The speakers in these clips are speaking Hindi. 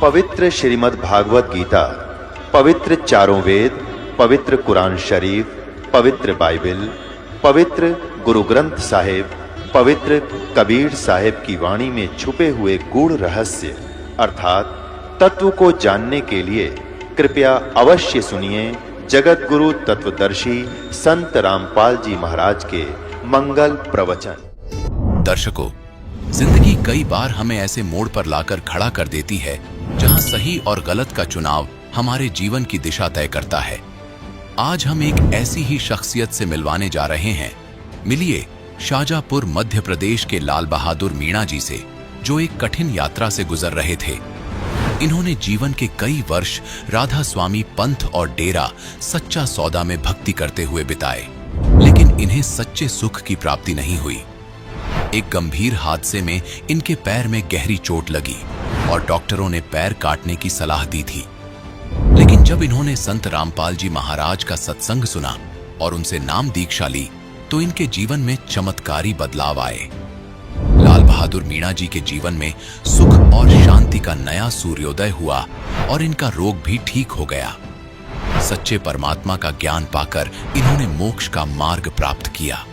पवित्र श्रीमद् भागवत गीता, पवित्र चारों वेद, पवित्र कुरान शरीफ, पवित्र बाइबल, पवित्र गुरु ग्रंथ साहिब, पवित्र कबीर साहिब की वाणी में छुपे हुए गूढ़ रहस्य अर्थात तत्व को जानने के लिए कृपया अवश्य सुनिए जगत गुरु तत्वदर्शी संत रामपाल जी महाराज के मंगल प्रवचन। दर्शकों, जिंदगी कई बार हमें ऐसे मोड़ पर लाकर खड़ा कर देती है जहां सही और गलत का चुनाव हमारे जीवन की दिशा तय करता है। आज हम एक ऐसी ही शख्सियत से मिलवाने जा रहे हैं। मिलिए शाजापुर मध्य प्रदेश के लाल बहादुर मीणा जी से, जो एक कठिन यात्रा से गुजर रहे थे। इन्होंने जीवन के कई वर्ष राधा स्वामी पंथ और डेरा सच्चा सौदा में भक्ति करते हुए बिताए, लेकिन इन्हें सच्चे सुख की प्राप्ति नहीं हुई। एक गंभीर हादसे में इनके पैर में गहरी चोट लगी और डॉक्टरों ने पैर काटने की सलाह दी थी। लेकिन जब इन्होंने संत रामपाल जी महाराज का सत्संग सुना और उनसे नाम दीक्षा ली, तो इनके जीवन में चमत्कारी बदलाव आए। लाल बहादुर मीणा जी के जीवन में सुख और शांति का नया सूर्योदय हुआ और इनका रोग भी ठीक हो गया। सच्चे परमात्मा का ज्ञान पाकर इन्होंने मोक्ष का मार्ग प्राप्त किया।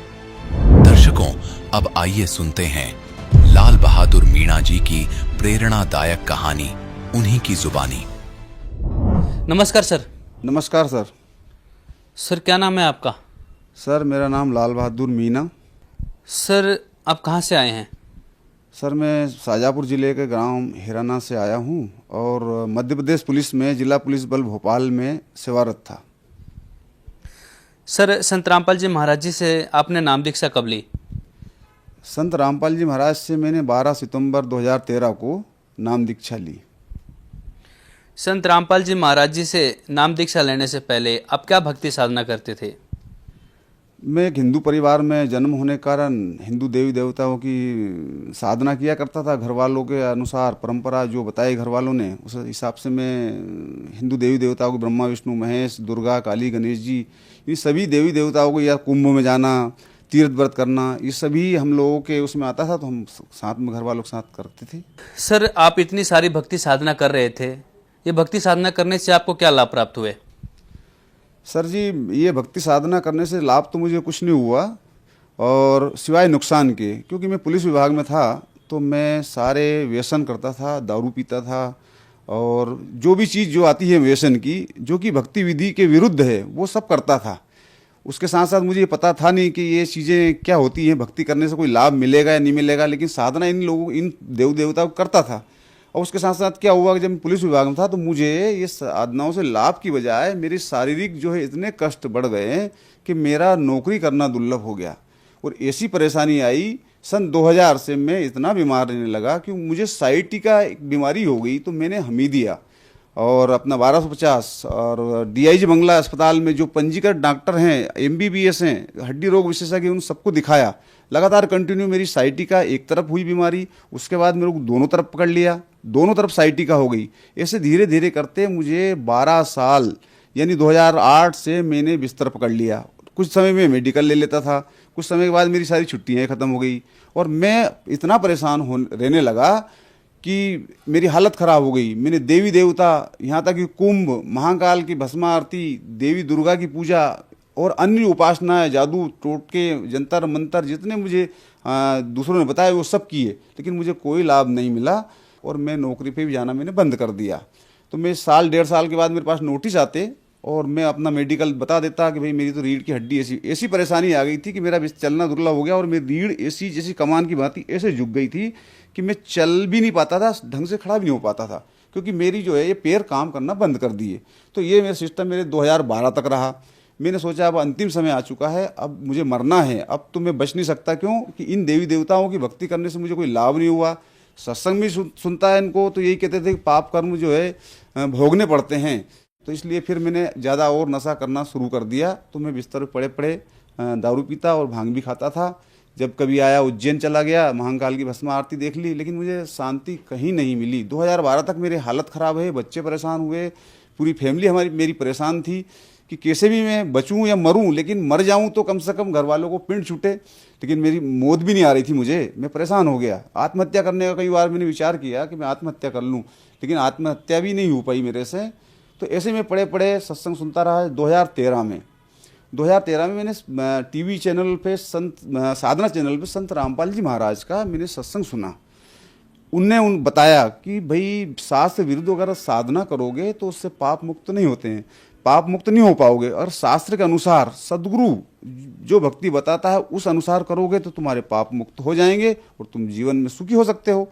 दर्शकों, अब आइए सुनते हैं लाल बहादुर मीणा जी की प्रेरणादायक कहानी, उन्हीं की जुबानी। नमस्कार सर। नमस्कार सर। सर क्या नाम है आपका? सर मेरा नाम लाल बहादुर मीणा। सर आप कहाँ से आए हैं? सर मैं शाजापुर ज़िले के गांव हिराना से आया हूं और मध्य प्रदेश पुलिस में जिला पुलिस बल भोपाल में सेवारत था। सर संत रामपाल जी महाराज जी से आपने नाम दीक्षा कब ली? संत रामपाल जी महाराज से मैंने 12 सितंबर 2013 को नाम दीक्षा ली। संत रामपाल जी महाराज जी से नाम दीक्षा लेने से पहले आप क्या भक्ति साधना करते थे? मैं एक हिंदू परिवार में जन्म होने के कारण हिंदू देवी देवताओं की साधना किया करता था। घर वालों के अनुसार परंपरा जो बताई घर वालों ने, उस हिसाब से मैं हिंदू देवी देवताओं को ब्रह्मा विष्णु महेश दुर्गा काली गणेश जी, ये सभी देवी देवताओं को, या कुंभ में जाना, तीर्थ व्रत करना, ये सभी हम लोगों के उसमें आता था, तो हम साथ में घर वालों के साथ करते थे। सर आप इतनी सारी भक्ति साधना कर रहे थे, ये भक्ति साधना करने से आपको क्या लाभ प्राप्त हुए? सर जी, ये भक्ति साधना करने से लाभ तो मुझे कुछ नहीं हुआ और सिवाय नुकसान के, क्योंकि मैं पुलिस विभाग में था तो मैं सारे व्यसन करता था, दारू पीता था और जो भी चीज़ जो आती है व्यसन की, जो कि भक्ति विधि के विरुद्ध है, वो सब करता था। उसके साथ साथ मुझे ये पता था नहीं कि ये चीज़ें क्या होती हैं, भक्ति करने से कोई लाभ मिलेगा या नहीं मिलेगा, लेकिन साधना इन देव देवताओं को करता था। और उसके साथ साथ क्या हुआ कि जब मैं पुलिस विभाग में था तो मुझे ये साधनाओं से लाभ की बजाय मेरी शारीरिक जो है इतने कष्ट बढ़ गए कि मेरा नौकरी करना दुर्लभ हो गया। और ऐसी परेशानी आई सन 2000 से मैं इतना बीमार रहने लगा कि मुझे साइटिका एक बीमारी हो गई। तो मैंने हमीदिया और अपना 1250 और डीआईजी बंगला अस्पताल में जो पंजीकृत डॉक्टर हैं, एमबीबीएस हैं, हड्डी रोग विशेषज्ञ, उन सबको दिखाया। लगातार कंटिन्यू मेरी साइटिका एक तरफ हुई बीमारी, उसके बाद मेरे को दोनों तरफ पकड़ लिया, दोनों तरफ साइटिका हो गई। ऐसे धीरे धीरे करते मुझे 12 साल यानी 2008 से मैंने बिस्तर पकड़ लिया। कुछ समय में मेडिकल ले लेता था, कुछ समय के बाद मेरी सारी छुट्टियाँ ख़त्म हो गई और मैं इतना परेशान रहने लगा कि मेरी हालत ख़राब हो गई। मैंने देवी देवता, यहाँ तक कि कुंभ, महाकाल की भस्मा आरती, देवी दुर्गा की पूजा और अन्य उपासनाएं, जादू टोटके, जंतर मंतर, जितने मुझे दूसरों ने बताया वो सब किए, लेकिन मुझे कोई लाभ नहीं मिला और मैं नौकरी पे भी जाना मैंने बंद कर दिया। तो मैं साल 1.5 साल के बाद मेरे पास नोटिस आते और मैं अपना मेडिकल बता देता कि भाई मेरी तो रीढ़ की हड्डी ऐसी परेशानी आ गई थी कि मेरा चलना दुर्लभ हो गया और मेरी रीढ़ ऐसी जैसी कमान की भांति ऐसे झुक गई थी कि मैं चल भी नहीं पाता था, ढंग से खड़ा भी नहीं हो पाता था, क्योंकि मेरी जो है ये पैर काम करना बंद कर दिए। तो ये मेरा सिस्टम मेरे 2012 तक रहा। मैंने सोचा अब अंतिम समय आ चुका है, अब मुझे मरना है, अब तो मैं बच नहीं सकता। क्यों कि इन देवी देवताओं की भक्ति करने से मुझे कोई लाभ नहीं हुआ। सत्संग भी सुनता है इनको तो यही कहते थे कि पाप कर्म जो है भोगने पड़ते हैं। तो इसलिए फिर मैंने ज़्यादा और नशा करना शुरू कर दिया। तो मैं बिस्तर पर पड़े पड़े दारू पीता और भांग भी खाता था। जब कभी आया उज्जैन चला गया, महाकाल की भस्मा आरती देख ली, लेकिन मुझे शांति कहीं नहीं मिली। 2012 तक मेरी हालत ख़राब है, बच्चे परेशान हुए, पूरी फैमिली मेरी परेशान थी कि कैसे भी मैं बचूं या मरूं, लेकिन मर जाऊं तो कम से कम घर वालों को पिंड छूटे। लेकिन मेरी मौत भी नहीं आ रही थी मुझे, मैं परेशान हो गया। आत्महत्या करने का कई बार मैंने विचार किया कि मैं आत्महत्या कर लूं, लेकिन आत्महत्या भी नहीं हो पाई मेरे से। तो ऐसे में पड़े पड़े सत्संग सुनता रहा। 2013 में मैंने टीवी चैनल पे साधना चैनल पे संत रामपाल जी महाराज का मैंने सत्संग सुना। उनने बताया कि भाई शास्त्र विरुद्ध अगर साधना करोगे तो उससे पाप मुक्त नहीं होते हैं, पाप मुक्त नहीं हो पाओगे। और शास्त्र के अनुसार सदगुरु जो भक्ति बताता है उस अनुसार करोगे तो तुम्हारे पाप मुक्त हो जाएंगे और तुम जीवन में सुखी हो सकते हो।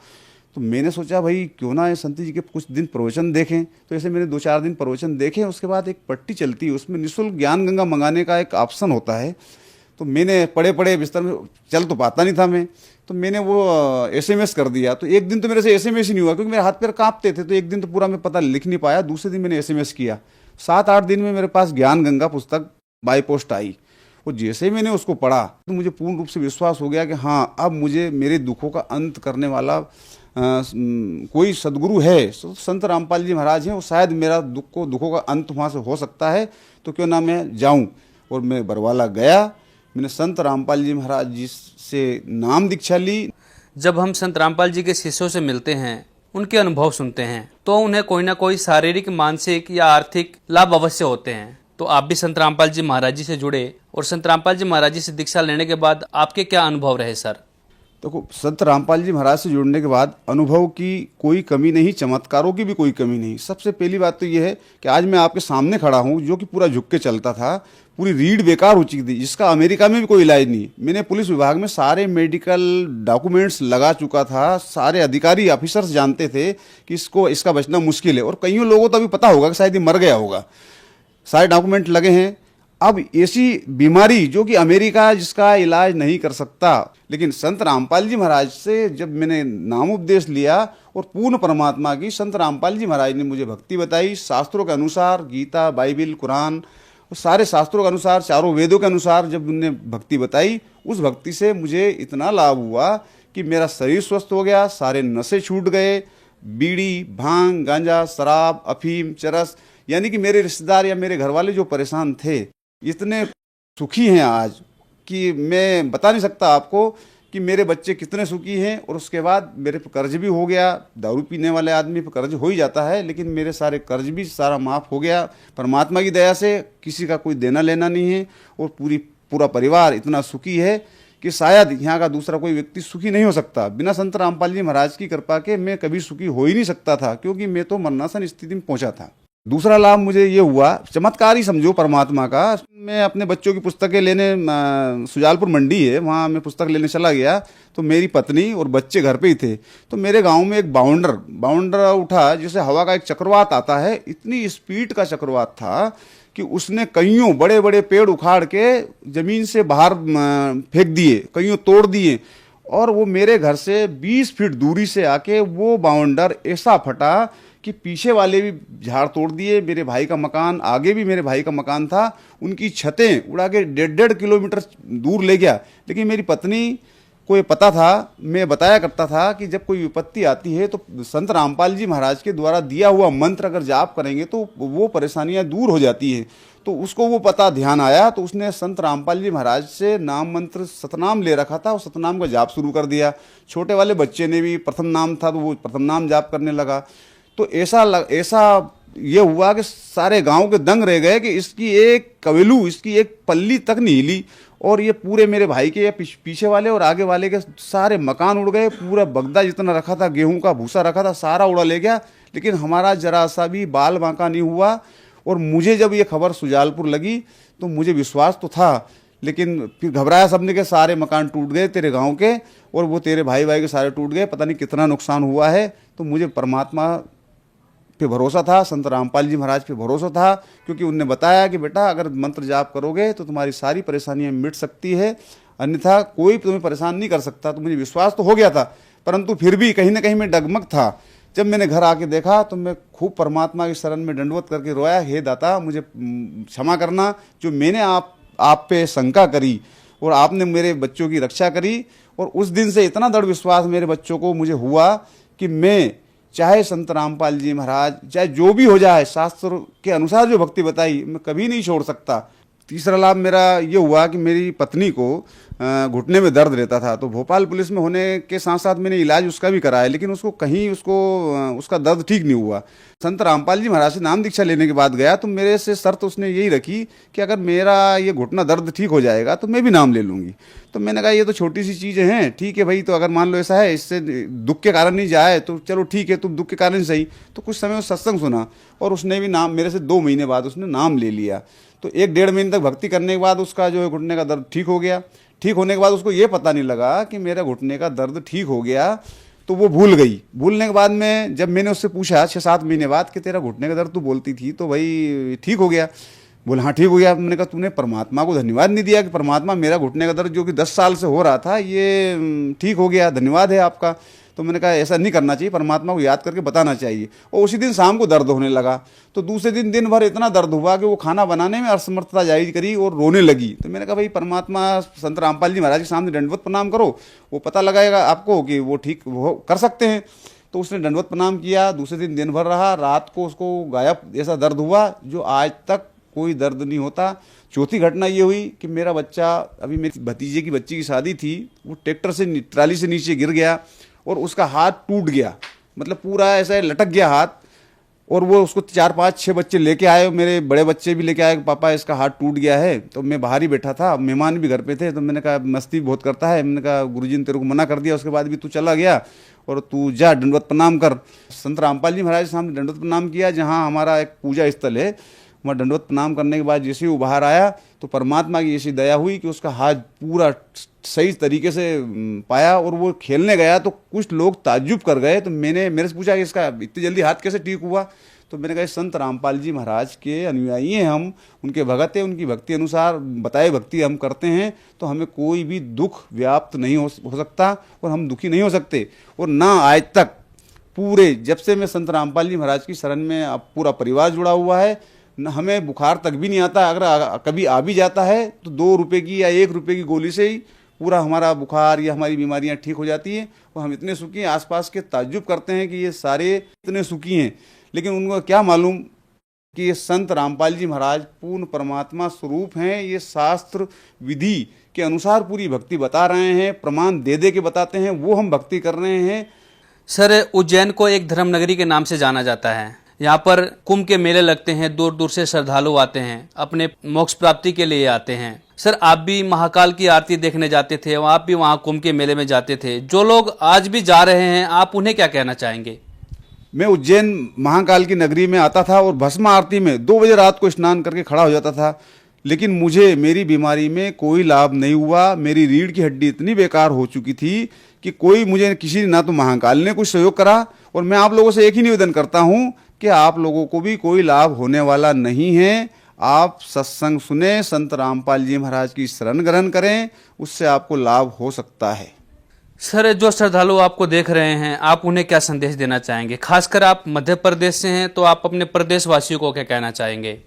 तो मैंने सोचा भाई क्यों ना संत जी के कुछ दिन प्रवचन देखें। तो ऐसे मैंने 2-4 दिन प्रवचन देखे। उसके बाद एक पट्टी चलती है, उसमें निःशुल्क ज्ञान गंगा मंगाने का एक ऑप्शन होता है। तो मैंने पड़े पड़े बिस्तर में, चल तो पाता नहीं था मैं, तो मैंने वो SMS कर दिया। तो एक दिन तो मेरे से SMS ही नहीं हुआ क्योंकि मेरे हाथ पैर कांपते थे। तो एक दिन तो पूरा मैं पता लिख नहीं पाया। दूसरे दिन मैंने SMS किया। 7-8 दिन में मेरे पास ज्ञान गंगा पुस्तक बाय पोस्ट आई। और जैसे ही मैंने उसको पढ़ा तो मुझे पूर्ण रूप से विश्वास हो गया कि हाँ, अब मुझे मेरे दुखों का अंत करने वाला कोई सदगुरु है, संत रामपाल जी महाराज हैं। वो शायद मेरा दुखों का अंत वहाँ से हो सकता है, तो क्यों ना मैं जाऊँ। और मैं बरवाला गया, मैंने संत रामपाल जी महाराज जी से नाम दीक्षा ली। जब हम संत रामपाल जी के शिष्यों से मिलते हैं, उनके अनुभव सुनते हैं, तो उन्हें कोई ना कोई शारीरिक, मानसिक या आर्थिक लाभ अवश्य होते हैं। तो आप भी संत रामपाल जी महाराज जी से जुड़े और संत रामपाल जी महाराज जी से दीक्षा लेने के बाद आपके क्या अनुभव रहे सर? देखो, संत रामपाल जी महाराज से जुड़ने के बाद अनुभव की कोई कमी नहीं, चमत्कारों की भी कोई कमी नहीं। सबसे पहली बात तो यह है कि आज मैं आपके सामने खड़ा हूं, जो कि पूरा झुक के चलता था, पूरी रीढ़ बेकार हो चुकी थी, जिसका अमेरिका में भी कोई इलाज नहीं। मैंने पुलिस विभाग में सारे मेडिकल डॉक्यूमेंट्स लगा चुका था, सारे अधिकारी ऑफिसर्स जानते थे कि इसका बचना मुश्किल है। और कईयों लोगों को अभी पता होगा कि शायद ये मर गया होगा, सारे डॉक्यूमेंट लगे हैं। अब ऐसी बीमारी जो कि अमेरिका जिसका इलाज नहीं कर सकता, लेकिन संत रामपाल जी महाराज से जब मैंने नामोपदेश लिया और पूर्ण परमात्मा की संत रामपाल जी महाराज ने मुझे भक्ति बताई, शास्त्रों के अनुसार, गीता, बाइबिल, कुरान, सारे शास्त्रों के अनुसार, चारों वेदों के अनुसार जब उन्होंने भक्ति बताई, उस भक्ति से मुझे इतना लाभ हुआ कि मेरा शरीर स्वस्थ हो गया, सारे नशे छूट गए। बीड़ी, भांग, गांजा, शराब, अफीम, चरस, यानी कि मेरे रिश्तेदार या मेरे घर वाले जो परेशान थे, इतने सुखी हैं आज कि मैं बता नहीं सकता आपको कि मेरे बच्चे कितने सुखी हैं। और उसके बाद मेरे पे कर्ज भी हो गया। दारू पीने वाले आदमी पे कर्ज हो ही जाता है, लेकिन मेरे सारे कर्ज भी सारा माफ़ हो गया परमात्मा की दया से। किसी का कोई देना लेना नहीं है और पूरा परिवार इतना सुखी है कि शायद यहाँ का दूसरा कोई व्यक्ति सुखी नहीं हो सकता। बिना संत रामपाल जी महाराज की कृपा के मैं कभी सुखी हो ही नहीं सकता था, क्योंकि मैं तो मरणासन स्थिति में पहुंचा था। दूसरा लाभ मुझे ये हुआ, चमत्कार ही समझो परमात्मा का। मैं अपने बच्चों की पुस्तकें लेने, सुजालपुर मंडी है, वहाँ मैं पुस्तक लेने चला गया, तो मेरी पत्नी और बच्चे घर पे ही थे। तो मेरे गांव में एक बाउंडर उठा, जैसे हवा का एक चक्रवात आता है, इतनी स्पीड का चक्रवात था कि उसने कईयों बड़े बड़े पेड़ उखाड़ के जमीन से बाहर फेंक दिए, कईयों तोड़ दिए। और वो मेरे घर से 20 फीट दूरी से आके वो बाउंडर ऐसा फटा कि पीछे वाले भी झाड़ तोड़ दिए। मेरे भाई का मकान, आगे भी मेरे भाई का मकान था, उनकी छतें उड़ा के 1.5 किलोमीटर दूर ले गया। लेकिन मेरी पत्नी को ये पता था, मैं बताया करता था कि जब कोई विपत्ति आती है तो संत रामपाल जी महाराज के द्वारा दिया हुआ मंत्र अगर जाप करेंगे तो वो परेशानियां दूर हो जाती है। तो उसको वो पता ध्यान आया, तो उसने संत रामपाल जी महाराज से नाम मंत्र सतनाम ले रखा था, और सतनाम का जाप शुरू कर दिया। छोटे वाले बच्चे ने भी प्रथम नाम था तो वो प्रथम नाम जाप करने लगा। तो ऐसा ये हुआ कि सारे गांव के दंग रह गए कि इसकी एक कवेलू, इसकी एक पल्ली तक नहीं हिली। और ये पूरे मेरे भाई के पीछे वाले और आगे वाले के सारे मकान उड़ गए। पूरा बगदा जितना रखा था, गेहूं का भूसा रखा था, सारा उड़ा ले गया। लेकिन हमारा जरा सा भी बाल बांका नहीं हुआ। और मुझे जब ये खबर सुजालपुर लगी तो मुझे विश्वास तो था, लेकिन फिर घबराया सबने के सारे मकान टूट गए तेरे गांव के, और वो तेरे भाई के सारे टूट गए, पता नहीं कितना नुकसान हुआ है। तो मुझे परमात्मा पे भरोसा था, संत रामपाल जी महाराज पे भरोसा था, क्योंकि उनने बताया कि बेटा अगर मंत्र जाप करोगे तो तुम्हारी सारी परेशानियां मिट सकती है, अन्यथा कोई तुम्हें परेशान नहीं कर सकता। तो मुझे विश्वास तो हो गया था, परंतु फिर भी कहीं ना कहीं मैं डगमग था। जब मैंने घर आके देखा तो मैं खूब परमात्मा की शरण में दंडवत करके रोया, हे दाता मुझे क्षमा करना, जो मैंने आप पे शंका करी और आपने मेरे बच्चों की रक्षा करी। और उस दिन से इतना दृढ़ विश्वास मेरे बच्चों को मुझे हुआ कि मैं चाहे संत रामपाल जी महाराज, चाहे जो भी हो जाए, शास्त्र के अनुसार जो भक्ति बताई मैं कभी नहीं छोड़ सकता। तीसरा लाभ मेरा ये हुआ कि मेरी पत्नी को घुटने में दर्द रहता था, तो भोपाल पुलिस में होने के साथ साथ मैंने इलाज उसका भी कराया, लेकिन उसको कहीं उसका दर्द ठीक नहीं हुआ। संत रामपाल जी महाराज से नाम दीक्षा लेने के बाद गया तो मेरे से शर्त उसने यही रखी कि अगर मेरा ये घुटना दर्द ठीक हो जाएगा तो मैं भी नाम ले लूँगी। तो मैंने कहा ये तो छोटी सी चीज़ें हैं, ठीक है भाई, तो अगर मान लो ऐसा है इससे दुख के कारण नहीं जाए तो चलो ठीक है, तुम दुख के कारण सही। तो कुछ समय उस सत्संग सुना और उसने भी नाम, मेरे से 2 महीने बाद उसने नाम ले लिया। तो 1-1.5 महीने तक भक्ति करने के बाद उसका जो है घुटने का दर्द ठीक हो गया। ठीक होने के बाद उसको ये पता नहीं लगा कि मेरा घुटने का दर्द ठीक हो गया, तो वो भूल गई। भूलने के बाद में जब मैंने उससे पूछा 6-7 महीने बाद कि तेरा घुटने का दर्द तू बोलती थी तो भाई ठीक हो गया, बोला हाँ ठीक हो गया। मैंने कहा तूने परमात्मा को धन्यवाद नहीं दिया कि परमात्मा मेरा घुटने का दर्द जो कि 10 साल से हो रहा था ये ठीक हो गया, धन्यवाद है आपका। तो मैंने कहा ऐसा नहीं करना चाहिए, परमात्मा को याद करके बताना चाहिए। और उसी दिन शाम को दर्द होने लगा, तो दूसरे दिन दिन भर इतना दर्द हुआ कि वो खाना बनाने में असमर्थता जाहिर करी और रोने लगी। तो मैंने कहा भाई परमात्मा संत रामपाल जी महाराज के सामने दंडवत प्रणाम करो, वो पता लगाएगा आपको कि वो ठीक वो कर सकते हैं। तो उसने दंडवत प्रणाम किया, दूसरे दिन दिन भर रहा, रात को उसको गायब ऐसा दर्द हुआ जो आज तक कोई दर्द नहीं होता। चौथी घटना ये हुई कि मेरा बच्चा, अभी मेरी भतीजे की बच्ची की शादी थी, वो ट्रैक्टर से ट्राली से नीचे गिर गया और उसका हाथ टूट गया, मतलब पूरा ऐसा लटक गया हाथ। और वो उसको 4-5-6 बच्चे लेके आए, मेरे बड़े बच्चे भी लेके आए, पापा इसका हाथ टूट गया है। तो मैं बाहर ही बैठा था, मेहमान भी घर पे थे, तो मैंने कहा मस्ती बहुत करता है, मैंने कहा गुरुजी ने तेरे को मना कर दिया, उसके बाद भी तू चला गया और तू जा दंडवत प्रणाम कर। संत रामपाल जी महाराज के सामने दंडवत प्रणाम किया, जहाँ हमारा एक पूजा स्थल है, वहाँ दंडवत प्रणाम करने के बाद जैसे ही वो बाहर आया तो परमात्मा की ऐसी दया हुई कि उसका हाथ पूरा सही तरीके से पाया और वो खेलने गया। तो कुछ लोग ताज्जुब कर गए, तो मेरे से पूछा कि इसका इतनी जल्दी हाथ कैसे ठीक हुआ। तो मैंने कहा संत रामपाल जी महाराज के अनुयायी हैं हम, उनके भगत हैं, उनकी भक्ति अनुसार बताए भक्ति हम करते हैं, तो हमें कोई भी दुख व्याप्त नहीं हो सकता और हम दुखी नहीं हो सकते। और ना आज तक पूरे जब से मैं संत रामपाल जी महाराज की शरण में अब पूरा परिवार जुड़ा हुआ है, न हमें बुखार तक भी नहीं आता। अगर कभी आ भी जाता है तो 2 रुपये की या 1 रुपये की गोली से ही पूरा हमारा बुखार या हमारी बीमारियां ठीक हो जाती हैं। और हम इतने सुखी हैं, आसपास के ताज्जुब करते हैं कि ये सारे इतने सुखी हैं, लेकिन उनको क्या मालूम कि ये संत रामपाल जी महाराज पूर्ण परमात्मा स्वरूप हैं। ये शास्त्र विधि के अनुसार पूरी भक्ति बता रहे हैं, प्रमाण दे दे के बताते हैं, वो हम भक्ति कर रहे हैं। सर, उज्जैन को एक धर्म नगरी के नाम से जाना जाता है। यहाँ पर कुंभ के मेले लगते हैं, दूर दूर से श्रद्धालु आते हैं, अपने मोक्ष प्राप्ति के लिए आते हैं। सर, आप भी महाकाल की आरती देखने जाते थे, आप भी वहाँ कुंभ के मेले में जाते थे। जो लोग आज भी जा रहे हैं, आप उन्हें क्या कहना चाहेंगे? मैं उज्जैन महाकाल की नगरी में आता था और भस्म आरती में 2 बजे रात को स्नान करके खड़ा हो जाता था, लेकिन मुझे मेरी बीमारी में कोई लाभ नहीं हुआ। मेरी रीढ़ की हड्डी इतनी बेकार हो चुकी थी कि कोई मुझे किसी ने, ना तो महाकाल ने कुछ सहयोग करा। और मैं आप लोगों से एक ही निवेदन करता हूँ कि आप लोगों को भी कोई लाभ होने वाला नहीं है। आप सत्संग सुने, संत रामपाल जी महाराज की शरण ग्रहण करें, उससे आपको लाभ हो सकता है। सर, जो श्रद्धालु आपको देख रहे हैं, आप उन्हें क्या संदेश देना चाहेंगे? खासकर आप मध्य प्रदेश से हैं, तो आप अपने प्रदेश वासियों को क्या कहना चाहेंगे?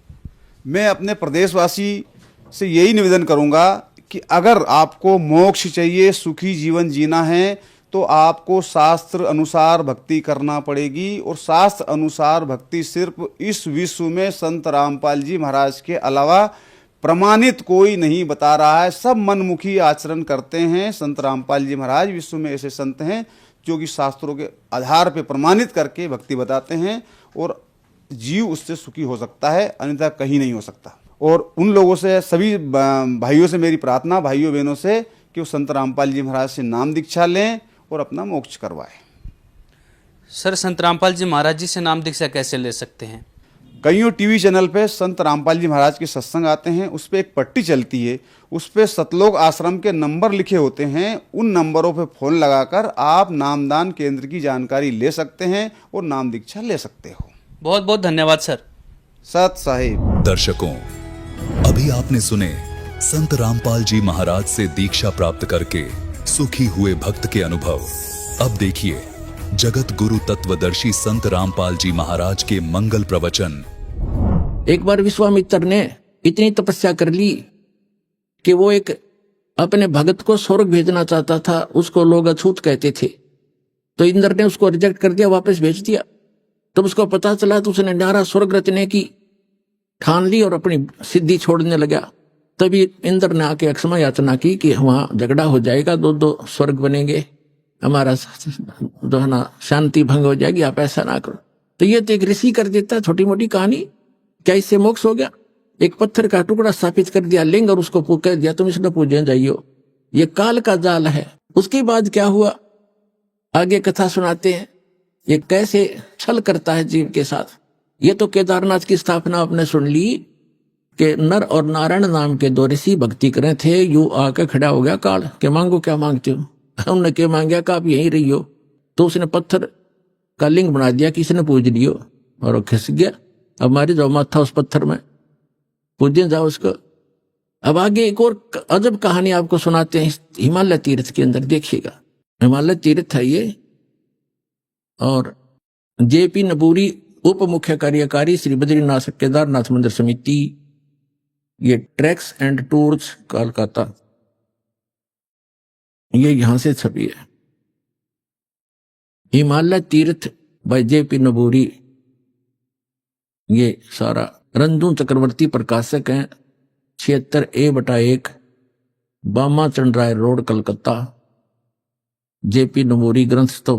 मैं अपने प्रदेशवासी से यही निवेदन करूंगा कि अगर आपको मोक्ष चाहिए, सुखी जीवन जीना है, तो आपको शास्त्र अनुसार भक्ति करना पड़ेगी। और शास्त्र अनुसार भक्ति सिर्फ इस विश्व में संत रामपाल जी महाराज के अलावा प्रमाणित कोई नहीं बता रहा है। सब मनमुखी आचरण करते हैं। संत रामपाल जी महाराज विश्व में ऐसे संत हैं जो कि शास्त्रों के आधार पर प्रमाणित करके भक्ति बताते हैं और जीव उससे सुखी हो सकता है, अन्यथा कहीं नहीं हो सकता। और उन लोगों से, सभी भाइयों से मेरी प्रार्थना, भाइयों बहनों से, कि वो संत रामपाल जी महाराज से नाम दीक्षा लें और अपना मोक्ष करवाएं। सर, संत रामपाल जी महाराज जी से नाम दीक्षा कैसे ले सकते हैं? कईयों टीवी चैनल पे संत रामपाल जी महाराज के सत्संग आते हैं, उस पर एक पट्टी चलती है, उस पर सतलोक आश्रम के नंबर लिखे होते हैं। उन नंबरों पे फोन लगाकर आप नामदान केंद्र की जानकारी ले सकते हैं और नाम दीक्षा ले सकते हो। बहुत बहुत धन्यवाद सर। सत साहिब। दर्शकों, अभी आपने सुने संत रामपाल जी महाराज से दीक्षा प्राप्त करके सुखी हुए भक्त के अनुभव। अब देखिए जगत गुरु तत्वदर्शी संत रामपाल जी महाराज के मंगल प्रवचन। एक बार विश्वामित्र ने इतनी तपस्या कर ली कि वो एक अपने भगत को स्वर्ग भेजना चाहता था। उसको लोग अछूत कहते थे। तो इंद्र ने उसको रिजेक्ट कर दिया, वापस भेज दिया। तब उसको पता चला तो उसने न्यारा स्वर्ग रचने की ठान ली और अपनी सिद्धि छोड़ने लगा। तभी इंद्र ने आके अक्षमा याचना की कि वहां झगड़ा हो जाएगा, दो दो स्वर्ग बनेंगे, हमारा जो है ना शांति भंग हो जाएगी, आप ऐसा ना करो। तो ये तो एक ऋषि कर देता, छोटी मोटी कहानी, क्या इससे मोक्ष हो गया? एक पत्थर का टुकड़ा स्थापित कर दिया लिंग और उसको कह दिया तुम इसको पूजने जाइयो। ये काल का जाल है। उसके बाद क्या हुआ आगे कथा सुनाते हैं, ये कैसे छल करता है जीव के साथ। ये तो केदारनाथ की स्थापना आपने सुन ली कि नर और नारायण नाम के दो ऋषि भक्ति करे थे, यू आके खड़ा हो गया काल के मांगो क्या मांगते हो। उन्होंने क्या मांगा कि आप यहीं रही हो। तो उसने पत्थर का लिंग बना दिया, किसने पूज लियो और वो खिस गया। अब हमारी जो मत था उस पत्थर में, पूजने जाओ उसको। अब आगे एक और अजब कहानी आपको सुनाते हैं हिमालय तीर्थ के अंदर, देखिएगा। हिमालय तीर्थ है ये, और जेपी नबूरी उप मुख्य कार्यकारी श्री बद्रीनाथ केदारनाथ मंदिर समिति, ये ट्रैक्स एंड टूर्स कोलकाता, ये यहां से छपी है। हिमालय तीर्थ बाय जेपी नबूरी, ये सारा रंजू चक्रवर्ती प्रकाशक हैं, 76A/1 बामा चंद्राय रोड कलकत्ता। जेपी नबूरी ग्रंथ तो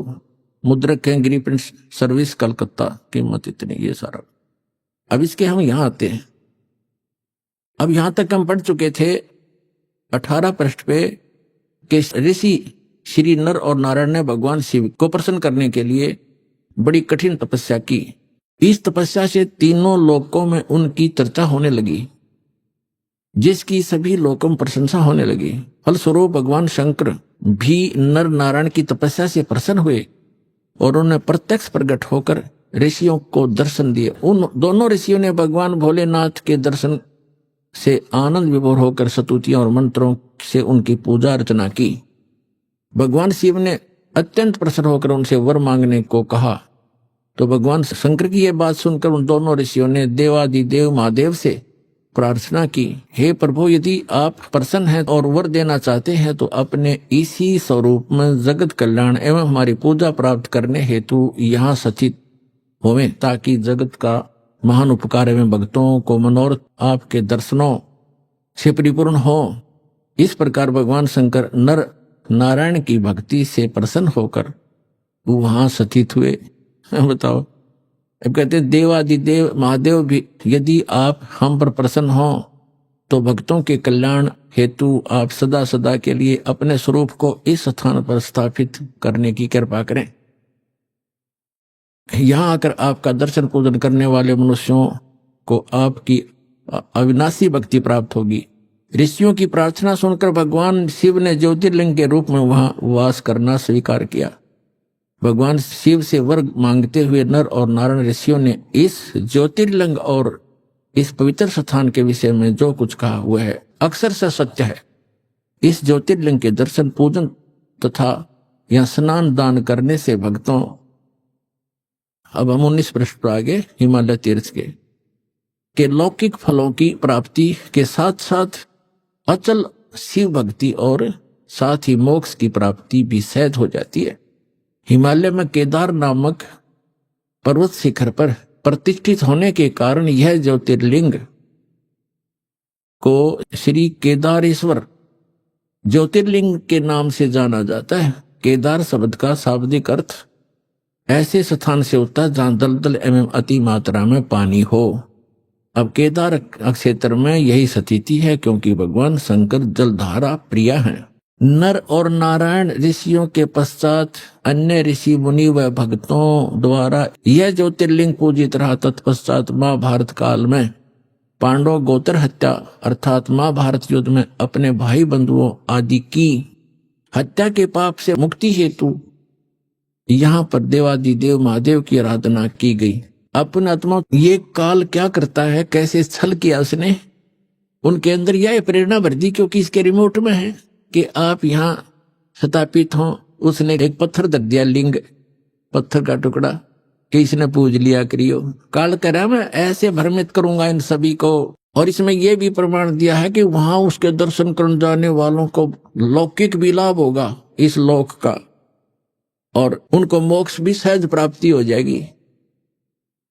मुद्रक हैं गिरी प्रिंट सर्विस कलकत्ता, कीमत इतनी, ये सारा। अब इसके हम यहां आते हैं। अब यहां तक हम पढ़ चुके थे 18 पृष्ठ पे कि ऋषि श्री नर और नारायण ने भगवान शिव को प्रसन्न करने के लिए बड़ी कठिन तपस्या की। इस तपस्या से तीनों लोकों में उनकी चर्चा होने लगी, जिसकी सभी लोकों में प्रशंसा होने लगी। फलस्वरूप भगवान शंकर भी नर नारायण की तपस्या से प्रसन्न हुए और उन्हें प्रत्यक्ष प्रकट होकर ऋषियों को दर्शन दिए। उन दोनों ऋषियों ने भगवान भोलेनाथ के दर्शन से आनंद विभोर होकर स्तुतियों और मंत्रों से उनकी पूजा अर्चना की। भगवान शिव ने अत्यंत प्रसन्न होकर उनसे वर मांगने को कहा। तो भगवान शंकर की यह बात सुनकर उन दोनों ऋषियों ने देवादिदेव महादेव से प्रार्थना की, हे प्रभु, यदि आप प्रसन्न हैं और वर देना चाहते हैं तो अपने इसी स्वरूप में जगत कल्याण एवं हमारी पूजा प्राप्त करने हेतु यहाँ सचित होवें, ताकि जगत का महान उपकार एवं भक्तों को मनोरथ आपके दर्शनों से परिपूर्ण हो। इस प्रकार भगवान शंकर नर नारायण की भक्ति से प्रसन्न होकर वहां सचित हुए। बताओ, अब कहते हैं देवादिदेव महादेव भी, यदि आप हम पर प्रसन्न हो तो भक्तों के कल्याण हेतु आप सदा सदा के लिए अपने स्वरूप को इस स्थान पर स्थापित करने की कृपा करें। यहाँ आकर आपका दर्शन पूजन करने वाले मनुष्यों को आपकी अविनाशी भक्ति प्राप्त होगी। ऋषियों की प्रार्थना सुनकर भगवान शिव ने ज्योतिर्लिंग के रूप में वहां वास करना स्वीकार किया। भगवान शिव से वर मांगते हुए नर और नारायण ऋषियों ने इस ज्योतिर्लिंग और इस पवित्र स्थान के विषय में जो कुछ कहा हुआ है अक्सर से सत्य है। इस ज्योतिर्लिंग के दर्शन पूजन तथा या स्नान दान करने से भक्तों, अब हम 19 पृष्ठ पर आगे हिमालय तीर्थ के लौकिक फलों की प्राप्ति के साथ साथ अचल शिव भक्ति और साथ ही मोक्ष की प्राप्ति भी सहज हो जाती है। हिमालय में केदार नामक पर्वत शिखर पर प्रतिष्ठित होने के कारण यह ज्योतिर्लिंग को श्री केदारेश्वर ज्योतिर्लिंग के नाम से जाना जाता है। केदार शब्द का शाब्दिक अर्थ ऐसे स्थान से होता है जहां दलदल एवं अति मात्रा में पानी हो। अब केदार क्षेत्र में यही स्थिति है, क्योंकि भगवान शंकर जलधारा प्रिय हैं। नर और नारायण ऋषियों के पश्चात अन्य ऋषि मुनि व भक्तों द्वारा यह ज्योतिर्लिंग पूजित रहा। तत्पश्चात महाभारत काल में पांडव गोत्र हत्या अर्थात महाभारत युद्ध में अपने भाई बंधुओं आदि की हत्या के पाप से मुक्ति हेतु यहाँ पर देवादिदेव महादेव की आराधना की गई। अपने आत्मा ये काल क्या करता है, कैसे छल किया उसने, उनके अंदर यह प्रेरणा भर दी, क्योंकि इसके रिमोट में है कि आप यहाँ स्थापित हों। उसने एक पत्थर रख दिया, लिंग पत्थर का टुकड़ा, कि इसने पूज लिया करियो। काल कह रहा मैं ऐसे भ्रमित करूंगा इन सभी को। और इसमें यह भी प्रमाण दिया है कि वहां उसके दर्शन करने जाने वालों को लौकिक भी लाभ होगा, इस लोक का। और उनको मोक्ष भी सहज प्राप्ति हो जाएगी।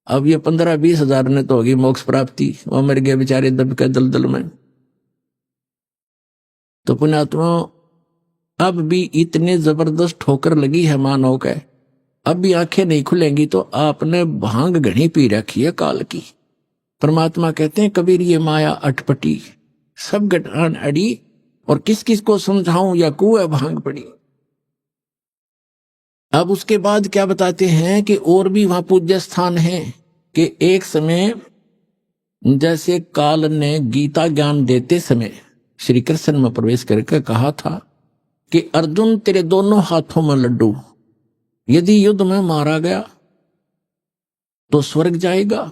अब ये 15-20 हजार ने तो होगी मोक्ष प्राप्ति, वो मर गए बेचारे दब के दलदल में। तो पुण्यात्मा, अब भी इतने जबरदस्त ठोकर लगी है मानव के, अब भी आंखें नहीं खुलेंगी तो आपने भांग घनी पी रखी है काल की। परमात्मा कहते हैं कबीर ये माया अटपटी, सब गठान अड़ी, और किस किस को समझाऊं या कुएं भांग पड़ी। अब उसके बाद क्या बताते हैं कि और भी वहां पूज्य स्थान है कि एक समय जैसे काल ने गीता ज्ञान देते समय श्री कृष्ण में प्रवेश करके कहा था कि अर्जुन तेरे दोनों हाथों में लड्डू, यदि युद्ध में मारा गया तो स्वर्ग जाएगा,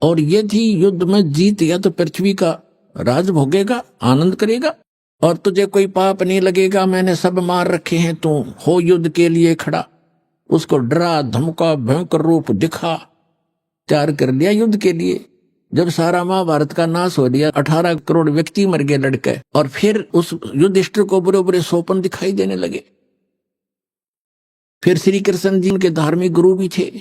और यदि युद्ध में जीत गया तो पृथ्वी का राज भोगेगा, आनंद करेगा, और तुझे कोई पाप नहीं लगेगा, मैंने सब मार रखे हैं, तू हो युद्ध के लिए खड़ा। उसको डरा धमका भयंकर रूप दिखा, तैयार कर लिया युद्ध के लिए। जब सारा महाभारत का नाश हो गया, 18 करोड़ व्यक्ति मर गए लड़के, और फिर उस युधिष्ठिर को बुरे बुरे सोपन दिखाई देने लगे। फिर श्री कृष्ण जी उनके धार्मिक गुरु भी थे।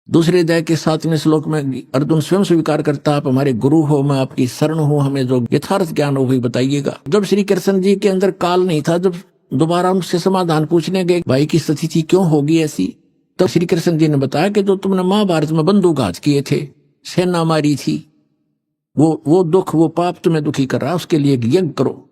दूसरे अध्याय के 7वें श्लोक में अर्जुन स्वयं स्वीकार करता, आप हमारे गुरु हो, मैं आपकी शरण हूं, हमें जो यथार्थ ज्ञान हो वही बताइएगा। जब श्री कृष्ण जी के अंदर काल नहीं था, जब दोबारा उनसे समाधान पूछने गए भाई की स्थिति थी क्यों होगी ऐसी, तब श्री कृष्ण जी ने बताया कि जो तुमने महाभारत में बंदूकघात किए थे, सेना मारी थी, वो दुख, वो पाप तुम्हें दुखी कर रहा, उसके लिए यज्ञ करो।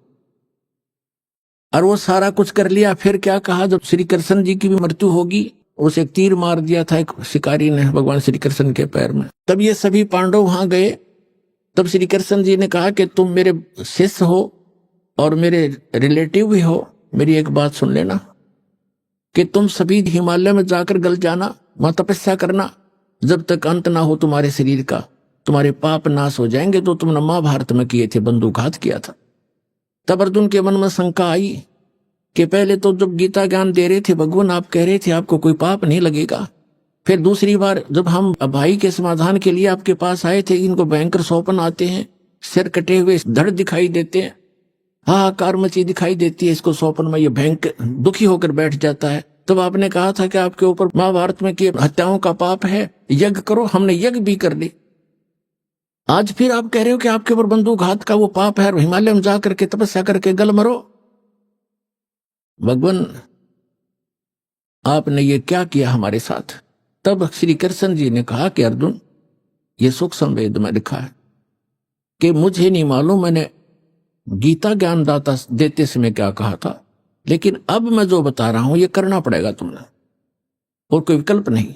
और वो सारा कुछ कर लिया। फिर क्या कहा, जब श्री कृष्ण जी की भी मृत्यु होगी, उसे एक तीर मार दिया था एक शिकारी ने भगवान श्री कृष्ण के पैर में। तब ये सभी पांडव वहां गए। तब श्री कृष्ण जी ने कहा कि तुम मेरे शिष्य हो और मेरे रिलेटिव भी हो, मेरी एक बात सुन लेना कि तुम सभी हिमालय में जाकर गल जाना, वहां तपस्या करना, जब तक अंत ना हो तुम्हारे शरीर का, तुम्हारे पाप नाश हो जाएंगे तो तुमने महाभारत में किए थे, बंदूकघात किया था। तब अर्जुन के मन में शंका आई कि पहले तो जब गीता ज्ञान दे रहे थे भगवान, आप कह रहे थे आपको कोई पाप नहीं लगेगा। फिर दूसरी बार जब हम भाई के समाधान के लिए आपके पास आए थे, इनको भयंकर सौपन आते हैं, सिर कटे हुए धड़ दिखाई देते हैं, हाहाकार मची दिखाई देती है इसको सौपन में, ये भयंकर दुखी होकर बैठ जाता है। तब आपने कहा था कि आपके ऊपर महाभारत में किए हत्याओं का पाप है, यज्ञ करो, हमने यज्ञ भी कर ली। आज फिर आप कह रहे हो कि आपके ऊपर बंदूकघात का वो पाप है, हिमालय में जाकर के तपस्या करके गल मरो। भगवान आपने ये क्या किया हमारे साथ। तब श्री कृष्ण जी ने कहा कि अर्जुन, ये सूक्ष्म वेद में लिखा है कि मुझे नहीं मालूम मैंने गीता ज्ञान दाता देते समय क्या कहा था, लेकिन अब मैं जो बता रहा हूं ये करना पड़ेगा तुमने, और कोई विकल्प नहीं।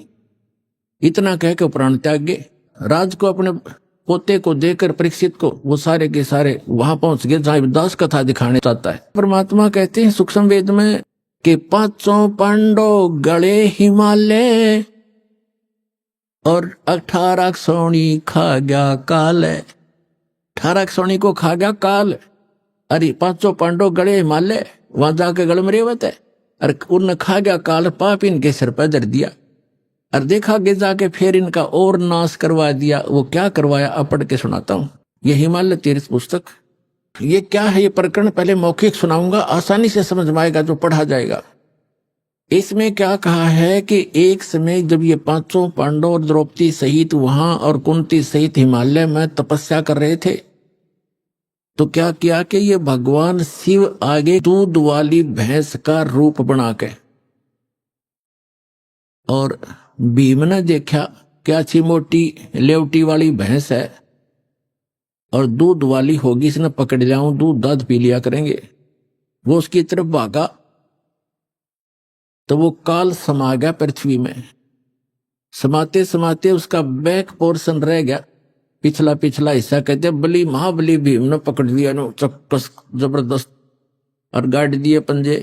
इतना कह के प्राण त्याग गए। राज को अपने पोते को देकर परीक्षित को वो सारे के सारे वहां पहुंच गए जहां दास कथा दिखाने चाहता है। परमात्मा कहते हैं सूक्ष्म वेद में कि 5 पांडव गले हिमालय और 18 सोनी खा गया काल। 18 सोनी को खा गया काल। अरे 5 पांडव गले हिमालय, वहां जाके गल मरे हुए थे, और उन खा गया काल, पाप इनके सिर पर धर दिया, और देखा गे जाके फिर इनका और नाश करवा दिया। वो क्या करवाया अब पढ़ के सुनाता हूं। ये हिमालय तीर्थ पुस्तक, ये क्या है, ये प्रकरण पहले मौखिक सुनाऊंगा, आसानी से समझ में आएगा जो पढ़ा जाएगा। इसमें क्या कहा है कि एक समय जब ये 5 पांडव और द्रौपदी सहित वहां और कुंती सहित हिमालय में तपस्या कर रहे थे, तो क्या किया कि ये भगवान शिव आगे दूध वाली भैंस का रूप बना के, और भीम ने देखा क्या अच्छी मोटी लेवटी वाली भैंस है और दूध वाली होगी, इसने पकड़ जाऊं, दूध दाद पी लिया करेंगे। वो उसकी तरफ भागा तो वो काल समा गया पृथ्वी में। समाते समाते उसका बैक पोर्शन रह गया, पिछला हिस्सा। कहते बली महाबली भीम ने पकड़ लिया नो चक्कस जबरदस्त, और गाड़ दिए पंजे,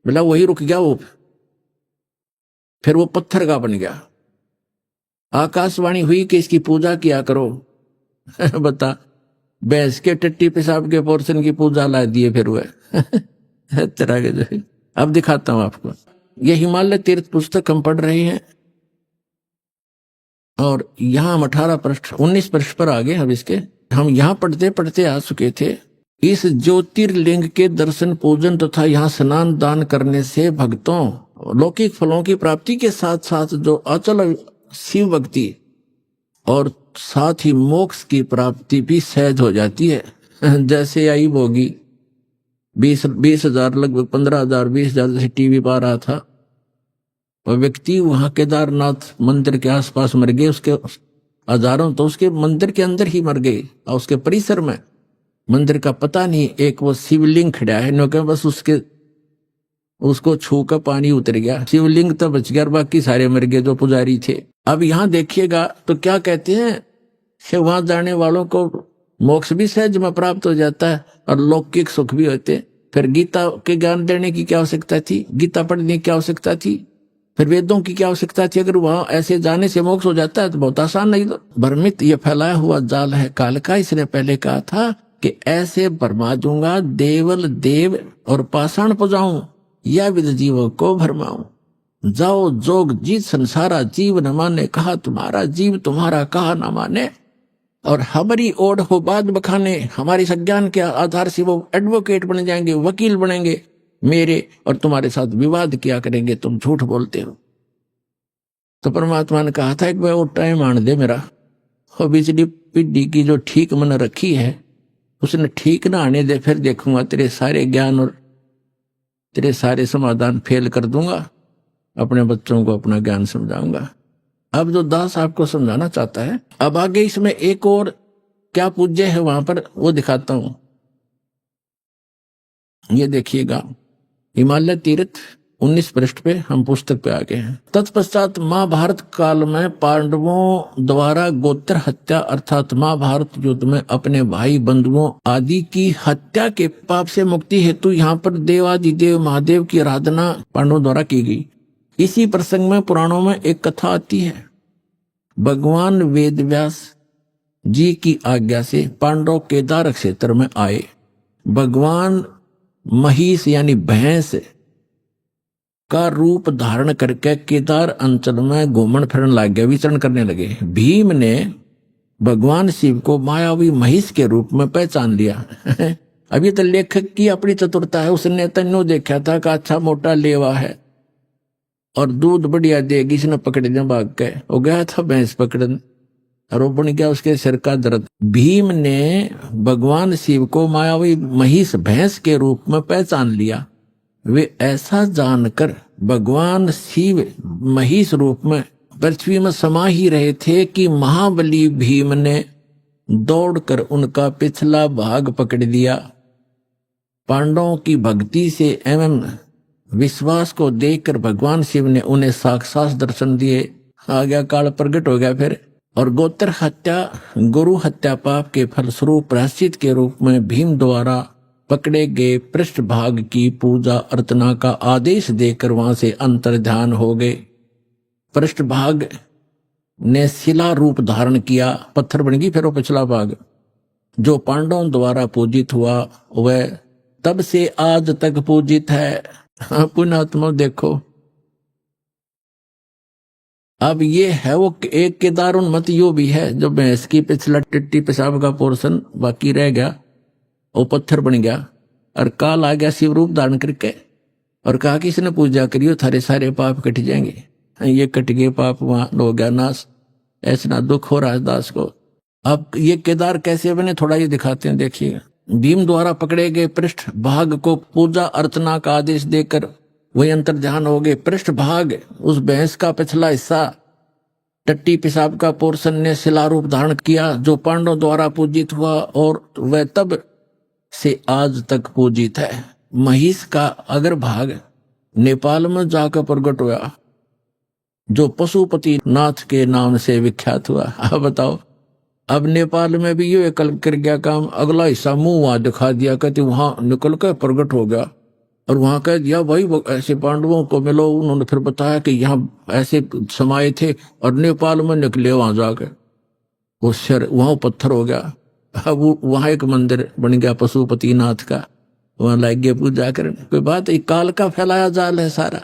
बोला वही रुक गया वो, फिर वो पत्थर का बन गया। आकाशवाणी हुई कि इसकी पूजा किया करो। बता, भैंस के टट्टी पेशाब के पोर्शन की पूजा ला दिए फिर हुए। तरह के जो है। अब दिखाता हूं आपको, यह हिमालय तीर्थ पुस्तक हम पढ़ रहे हैं, और यहां हम 18 पृष्ठ 19 पृष्ठ पर आ गए। अब इसके हम यहां पढ़ते पढ़ते आ चुके थे इस ज्योतिर्लिंग के दर्शन पूजन तथा यहाँ स्नान दान करने से भक्तों लौकिक फलों की प्राप्ति के साथ साथ जो अचल शिव भक्ति और साथ ही मोक्ष की प्राप्ति भी सहज हो जाती है। जैसे आई भोगी 20,000 लगभग 15,000 20,000 से टीवी पर आ रहा था, वह व्यक्ति वहां केदारनाथ मंदिर के आसपास मर गए, उसके हजारों तो उसके मंदिर के अंदर ही मर गए और उसके परिसर में मंदिर का पता नहीं। एक वो शिवलिंग खड़ा है नो के बस उसको छू कर पानी उतर गया, शिवलिंग तो बच गया और बाकी सारे मर गए जो पुजारी थे। अब यहाँ देखिएगा तो क्या कहते हैं कि वहां जाने वालों को मोक्ष भी सहज में प्राप्त हो जाता है और लौकिक सुख भी होते। फिर गीता के ज्ञान देने की क्या आवश्यकता थी, गीता पढ़ने की क्या आवश्यकता थी, फिर वेदों की क्या आवश्यकता थी। अगर वहां ऐसे जाने से मोक्ष हो जाता है तो बहुत आसान। नहीं तो भ्रमित ये फैलाया हुआ जाल है काल का। इसने पहले कहा था कि ऐसे भरमा दूंगा देवल देव और पाषाण पुजाऊं या विद जीवों को भरमाऊं। जाओ जोग जीत संसारा जीव न माने, कहा तुम्हारा जीव तुम्हारा कहा न माने। और हमारी ओढ़ हो बात बखाने, हमारे संज्ञान के आधार से वो एडवोकेट बन जाएंगे, वकील बनेंगे मेरे, और तुम्हारे साथ विवाद किया करेंगे, तुम झूठ बोलते हो। तो परमात्मा ने कहा था एक बार वो टाइम आने दे मेरा, और बिजली पिड्डी की जो ठीक मन रखी है उसने ठीक ना आने दे, फिर देखूंगा तेरे सारे ज्ञान और तेरे सारे समाधान फेल कर दूंगा, अपने बच्चों को अपना ज्ञान समझाऊंगा। अब जो दास आपको समझाना चाहता है, अब आगे इसमें एक और क्या पूज्य है वहां पर वो दिखाता हूं। ये देखिएगा हिमालय तीर्थ 19 पृष्ठ पे हम पुस्तक पे आ गए हैं। तत्पश्चात महाभारत काल में पांडवों द्वारा गोत्र हत्या अर्थात महाभारत युद्ध में अपने भाई बंधुओं आदि की हत्या के पाप से मुक्ति हेतु यहाँ पर देवादिदेव महादेव की आराधना पांडवों द्वारा की गई। इसी प्रसंग में पुराणों में एक कथा आती है। भगवान वेदव्यास जी की आज्ञा से पांडव केदार क्षेत्र में आए। भगवान महिष यानी भैंस का रूप धारण करके केदार अंचल में घूमन फिरन लग गया, विचरण करने लगे। भीम ने भगवान शिव को मायावी महिष के रूप में पहचान लिया। अभी तो लेखक की अपनी चतुरता है, उसने तन्नो देखा था कि अच्छा मोटा लेवा है और दूध बढ़िया देगी, इसने पकड़ दिया, भाग के वो गया था भैंस पकड़न और वो बन गया उसके सिर का दर्द। भीम ने भगवान शिव को मायावी महिष भैंस के रूप में पहचान लिया। वे ऐसा जानकर भगवान शिव महिष रूप में पृथ्वी में समा ही रहे थे कि महाबली भीम ने दौड़कर उनका पिछला भाग पकड़ लिया। पांडवों की भक्ति से एवं विश्वास को देखकर भगवान शिव ने उन्हें साक्षात दर्शन दिए। आ गया काल प्रकट हो गया फिर। और गोत्र हत्या गुरु हत्या पाप के फलस्वरूप प्रायश्चित के रूप में भीम द्वारा पकड़े गए पृष्ठभाग की पूजा अर्चना का आदेश देकर वहां से अंतर्ध्यान हो गए। पृष्ठभाग ने शिला रूप धारण किया, पत्थर बन गई। फिर वो पिछला भाग जो पांडवों द्वारा पूजित हुआ वह तब से आज तक पूजित है। पुण्यात्मा देखो, अब ये है वो एक केदार उन्मत यो भी है जो भैंस की पिछला टिट्टी पेशाब का पोर्शन बाकी रह गया, वो पत्थर बन गया। और काल आ गया शिव रूप धारण करके और कहा कि इसने पूजा करियो थारे सारे पाप कट जाएंगे। ये कट गए पाप, वहां हो गया नाश। ऐसा दुख हो रहा है दास को। अब ये केदार कैसे बने थोड़ा ये दिखाते हैं, देखिएगा। भीम द्वारा पकड़े गए पृष्ठ भाग को पूजा अर्चना का आदेश देकर वही अंतर्ध्यान हो गए। पृष्ठ भाग उस भैंस का पिछला हिस्सा टट्टी पेशाब का पोर्शन ने शिला रूप धारण किया जो पांडवों द्वारा पूजित हुआ और वह तब से आज तक पूजित है। महिष का अगर भाग नेपाल में जाकर प्रकट हुआ जो पशुपति नाथ के नाम से विख्यात हुआ। अब बताओ, अब नेपाल में भी ये कल कर गया काम, अगला हिस्सा मुंह वहां दिखा दिया, कहते वहां निकल कर प्रकट हो गया और वहां कह दिया भाई ऐसे पांडवों को मिलो। उन्होंने फिर बताया कि यहाँ ऐसे समाये थे और नेपाल में निकले वहां जाकर, वो शर वहां पत्थर हो गया। अब वहां एक मंदिर बन गया पशुपति नाथ का, वहां लग गए पूजा करने। कोई बात, एक काल का फैलाया जाल है सारा।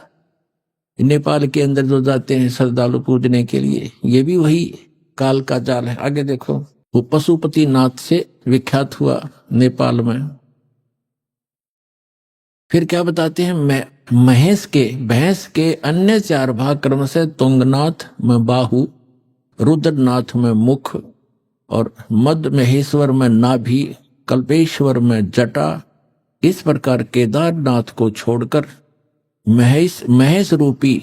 नेपाल के अंदर जो जाते हैं श्रद्धालु पूजने के लिए, ये भी वही काल का जाल है। आगे देखो, वो पशुपति नाथ से विख्यात हुआ नेपाल में। फिर क्या बताते हैं, भैंस के अन्य 4 भाग क्रम से तुंगनाथ में बाहु, रुद्रनाथ में मुख और मध्य महेश्वर में नाभि, कल्पेश्वर में जटा। इस प्रकार केदारनाथ को छोड़कर महेश रूपी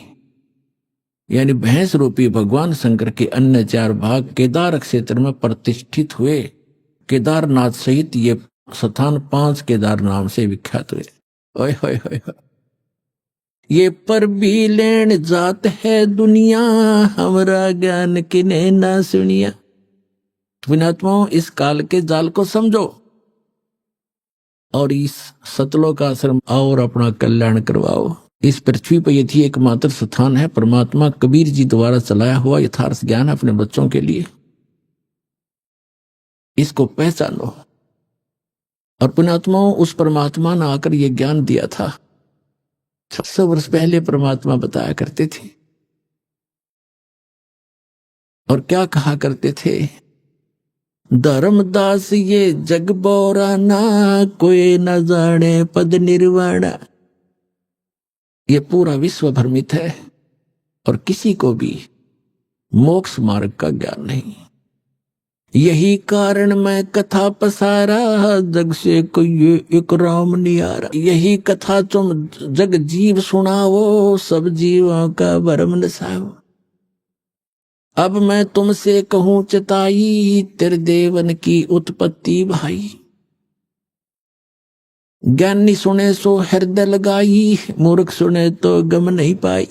यानी भैंस रूपी भगवान शंकर के अन्य 4 भाग केदार क्षेत्र में प्रतिष्ठित हुए। केदारनाथ सहित ये स्थान 5 केदार नाम से विख्यात हुए। ओए होए होए होए। ये पर भी लेन जात है दुनिया, हमरा ज्ञान किने ना सुनिया। पुण्यात्माओं, इस काल के जाल को समझो और इस सतलोक आश्रम आओ और अपना कल्याण करवाओ। इस पृथ्वी पर यदि एकमात्र स्थान है परमात्मा कबीर जी द्वारा चलाया हुआ यथार्थ ज्ञान अपने बच्चों के लिए, इसको पहचानो। और पुण्यात्माओं, उस परमात्मा ने आकर यह ज्ञान दिया था। 600 वर्ष पहले परमात्मा बताया करते थे और क्या कहा करते थे, धर्मदास ये जग बोरा ना, कोई न जाने पद निर्वाणा। ये पूरा विश्व भ्रमित है और किसी को भी मोक्ष मार्ग का ज्ञान नहीं। यही कारण मैं कथा पसारा, जग से कोई एक राम नियारा। यही कथा तुम जग जीव सुनाओ, सब जीवों का भरम नसाओ। अब मैं तुमसे कहूं चताई, तेरे देवन की उत्पत्ति भाई। ज्ञानी सुने सो हृदय लगाई, मूर्ख सुने तो गम नहीं पाई।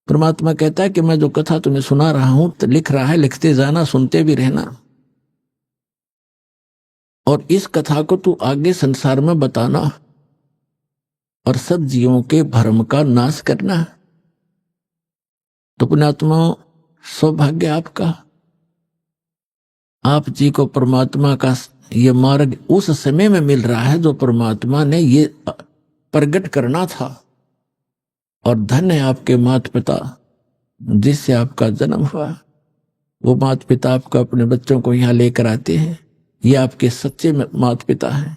परमात्मा कहता है कि मैं जो कथा तुम्हें सुना रहा हूं तो लिख रहा है, लिखते जाना, सुनते भी रहना और इस कथा को तू आगे संसार में बताना और सब जीवों के भ्रम का नाश करना। तो पुण्यात्मा, सौभाग्य आपका, आप जी को परमात्मा का ये मार्ग उस समय में मिल रहा है जो परमात्मा ने ये प्रकट करना था। और धन्य है आपके माता पिता जिससे आपका जन्म हुआ। वो माता पिता आपको अपने बच्चों को यहाँ लेकर आते हैं, ये आपके सच्चे माता पिता हैं।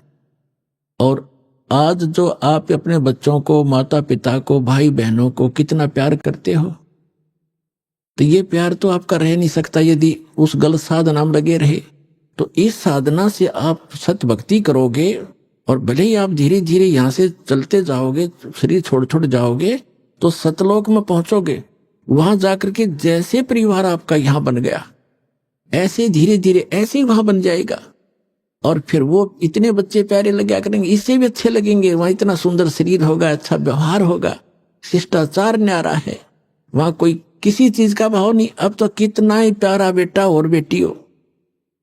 और आज जो आप अपने बच्चों को, माता पिता को, भाई बहनों को कितना प्यार करते हो, तो ये प्यार तो आपका रह नहीं सकता यदि उस गलत साधना में लगे रहे। तो इस साधना से आप सत भक्ति करोगे और भले ही आप धीरे धीरे यहाँ से चलते जाओगे, शरीर छोड़ जाओगे, तो सतलोक में पहुंचोगे। वहां जाकर के जैसे परिवार आपका यहाँ बन गया, ऐसे धीरे धीरे ऐसे ही वहां बन जाएगा। और फिर वो इतने बच्चे प्यारे लगा करेंगे, इससे भी अच्छे लगेंगे। वहां इतना सुंदर शरीर होगा, अच्छा व्यवहार होगा, शिष्टाचार न्यारा है, वहां कोई किसी चीज का भाव नहीं। अब तो कितना ही प्यारा बेटा और बेटी हो,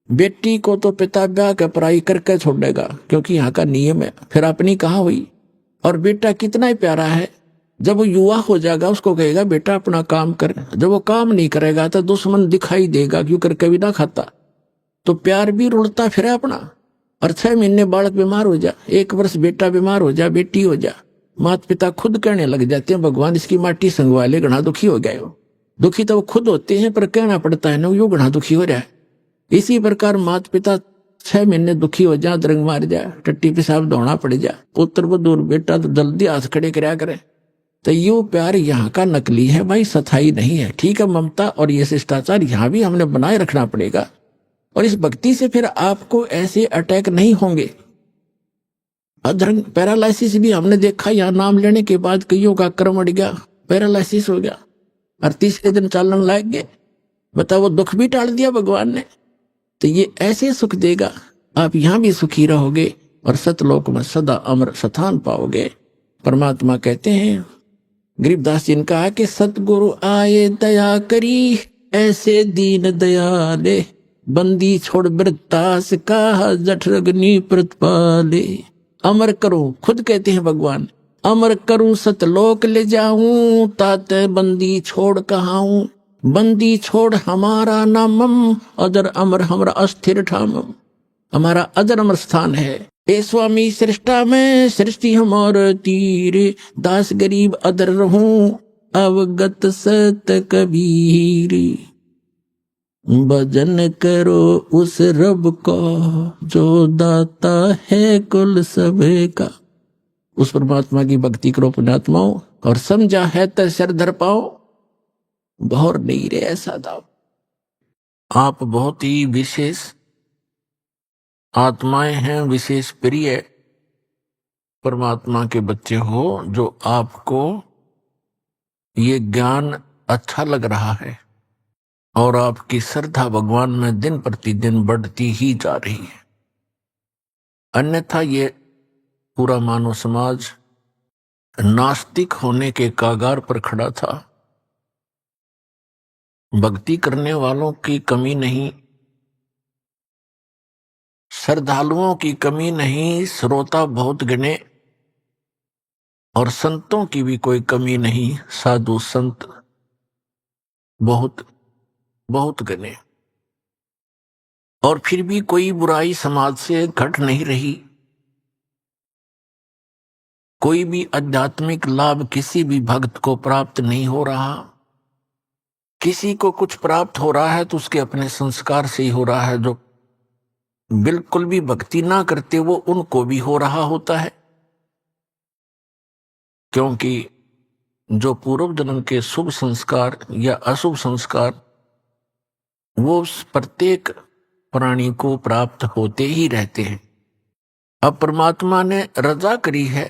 बेटी को तो पिता ब्याह के पढ़ाई करके छोड़ेगा क्योंकि यहाँ का नियम है, फिर अपनी कहाँ हुई। और बेटा कितना ही प्यारा है, जब वो युवा हो जाएगा उसको कहेगा बेटा अपना काम कर। जब वो काम नहीं करेगा तो दुश्मन दिखाई देगा, क्यों कर कभी ना खाता। तो प्यार भी रुड़ता फिर अपना। और 6 महीने बालक बीमार हो जा, 1 वर्ष बेटा बीमार हो जा, बेटी हो जा, माता पिता खुद कहने लग जाते हैं भगवान इसकी माटी संगवा ले, घना दुखी हो गए हो। दुखी तो वो खुद होते हैं पर कहना पड़ता है ना, यो घना दुखी हो रहा है। इसी प्रकार माता पिता 6 महीने दुखी हो जा, दरंग मार जाए, टट्टी पेशाब दौड़ा पड़ जा, पुत्र वो दूर बेटा तो जल्दी हाथ खड़े कराया करे। तो यो प्यार यहाँ का नकली है भाई, सथाई नहीं है। ठीक है, ममता और ये शिष्टाचार यहाँ भी हमने बनाए रखना पड़ेगा। और इस भक्ति से फिर आपको ऐसे अटैक नहीं होंगे। अधरंग पैरालिसिस भी हमने देखा, यहाँ नाम लेने के बाद कईयों का क्रम अड़ गया, पैरालिसिस हो गया और तीसरे दिन चालन लाग गए। बताओ, वो दुख भी टाल दिया भगवान ने। तो ये ऐसे सुख देगा, आप यहाँ भी सुखी रहोगे और सतलोक में सदा अमर स्थान पाओगे। परमात्मा कहते हैं, गरीबदास जी ने कहा कि सतगुरु आए दया करी, ऐसे दीन दयाले, बंदी छोड़ वृत्तास का, जठरग्नि प्रतिपाले। अमर करूं, खुद कहते हैं भगवान, अमर करूं सतलोक ले जाऊं, ताते बंदी छोड़ कहाऊं। बंदी छोड़ हमारा नामम, अजर अमर हमरा अस्थिर ठामम। हमारा अजर अमर स्थान है। ए स्वामी सृष्टा में सृष्टि हमार तीर, दास गरीब अदर रहूं, अवगत सत कबीर। भजन करो उस रब को, जो दाता है कुल सबे का। उस परमात्मा की भक्ति करो पुण्यात्माओं, और समझा है तो सिर धर पाओ, बहुर नहीं रे ऐसा दाव। आप बहुत ही विशेष आत्माएं हैं, विशेष प्रिय परमात्मा के बच्चे हो, जो आपको ये ज्ञान अच्छा लग रहा है और आपकी श्रद्धा भगवान में दिन प्रतिदिन बढ़ती ही जा रही है। अन्यथा ये पूरा मानव समाज नास्तिक होने के कागार पर खड़ा था। भक्ति करने वालों की कमी नहीं, श्रद्धालुओं की कमी नहीं, श्रोता बहुत गिने और संतों की भी कोई कमी नहीं, साधु संत बहुत बहुत गिने, और फिर भी कोई बुराई समाज से घट नहीं रही। कोई भी आध्यात्मिक लाभ किसी भी भक्त को प्राप्त नहीं हो रहा। किसी को कुछ प्राप्त हो रहा है तो उसके अपने संस्कार से ही हो रहा है। जो बिल्कुल भी भक्ति ना करते वो उनको भी हो रहा होता है, क्योंकि जो पूर्व जन्म के शुभ संस्कार या अशुभ संस्कार वो प्रत्येक प्राणी को प्राप्त होते ही रहते हैं। अब परमात्मा ने रजा करी है,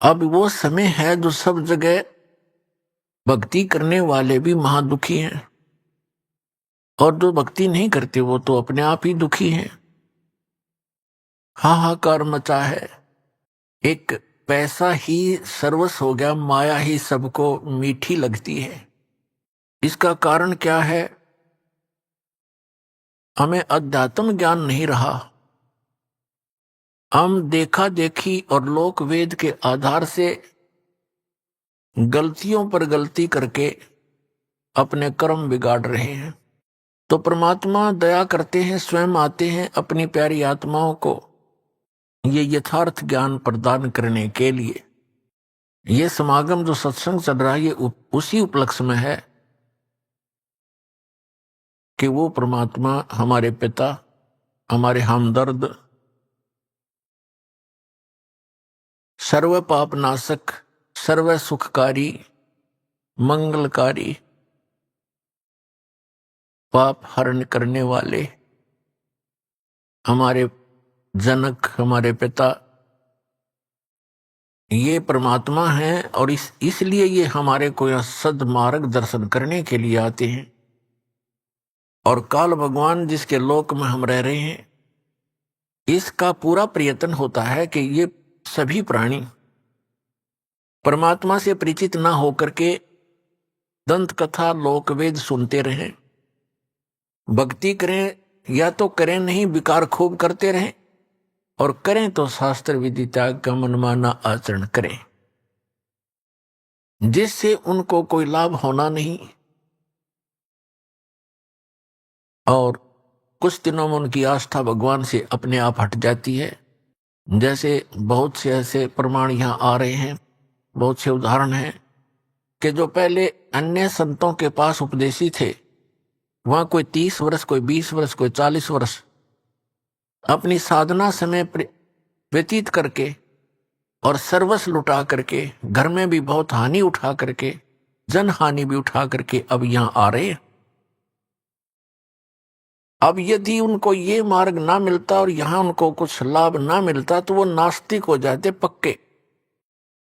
अब वो समय है जो सब जगह भक्ति करने वाले भी महादुखी हैं और जो भक्ति नहीं करते वो तो अपने आप ही दुखी हैं। हाहाकार मचा है। एक पैसा ही सर्वस्व हो गया, माया ही सबको मीठी लगती है। इसका कारण क्या है? हमें अध्यात्म ज्ञान नहीं रहा। हम देखा देखी और लोक वेद के आधार से गलतियों पर गलती करके अपने कर्म बिगाड़ रहे हैं। तो परमात्मा दया करते हैं, स्वयं आते हैं अपनी प्यारी आत्माओं को ये यथार्थ ज्ञान प्रदान करने के लिए। ये समागम जो सत्संग चल रहा है ये उसी उपलक्ष्य में है कि वो परमात्मा हमारे पिता, हमारे हमदर्द, सर्व पाप नाशक, सर्व सुखकारी, मंगलकारी, पाप हरण करने वाले हमारे जनक, हमारे पिता, ये परमात्मा हैं। और इसलिए ये हमारे को यह सद्मार्ग दर्शन करने के लिए आते हैं। और काल भगवान जिसके लोक में हम रह रहे हैं, इसका पूरा प्रयत्न होता है कि ये सभी प्राणी परमात्मा से परिचित ना होकर के दंत कथा लोकवेद सुनते रहें, भक्ति करें या तो करें नहीं, विकार खूब करते रहें, और करें तो शास्त्र विधि त्याग का मनमाना आचरण करें, जिससे उनको कोई लाभ होना नहीं। और कुछ दिनों में उनकी आस्था भगवान से अपने आप हट जाती है। जैसे बहुत से ऐसे प्रमाण यहाँ आ रहे हैं, बहुत से उदाहरण हैं कि जो पहले अन्य संतों के पास उपदेशी थे, वहां कोई 30 वर्ष, कोई 20 वर्ष, कोई 40 वर्ष अपनी साधना समय व्यतीत करके और सर्वस्व लुटा करके, घर में भी बहुत हानि उठा करके, जन हानि भी उठा करके अब यहां आ रहे हैं। अब यदि उनको ये मार्ग ना मिलता और यहां उनको कुछ लाभ ना मिलता तो वो नास्तिक हो जाते पक्के।